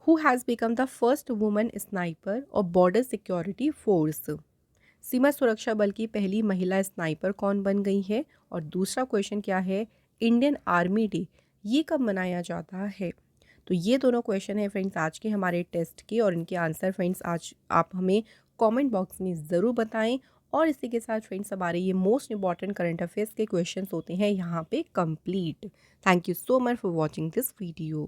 who has become the first woman sniper और बॉर्डर सिक्योरिटी फोर्स? सीमा सुरक्षा बल की पहली महिला स्नाइपर कौन बन गई है? और दूसरा क्वेश्चन क्या है, इंडियन आर्मी डे ये कब मनाया जाता है? तो ये दोनों क्वेश्चन है फ्रेंड्स आज के हमारे टेस्ट के, और इनके आंसर फ्रेंड्स आज आप हमें कमेंट बॉक्स में ज़रूर बताएं। और इसी के साथ फ्रेंड्स हमारे ये मोस्ट इंपॉर्टेंट करंट अफेयर्स के क्वेश्चंस होते हैं यहाँ पे complete. Thank you so much for watching this video.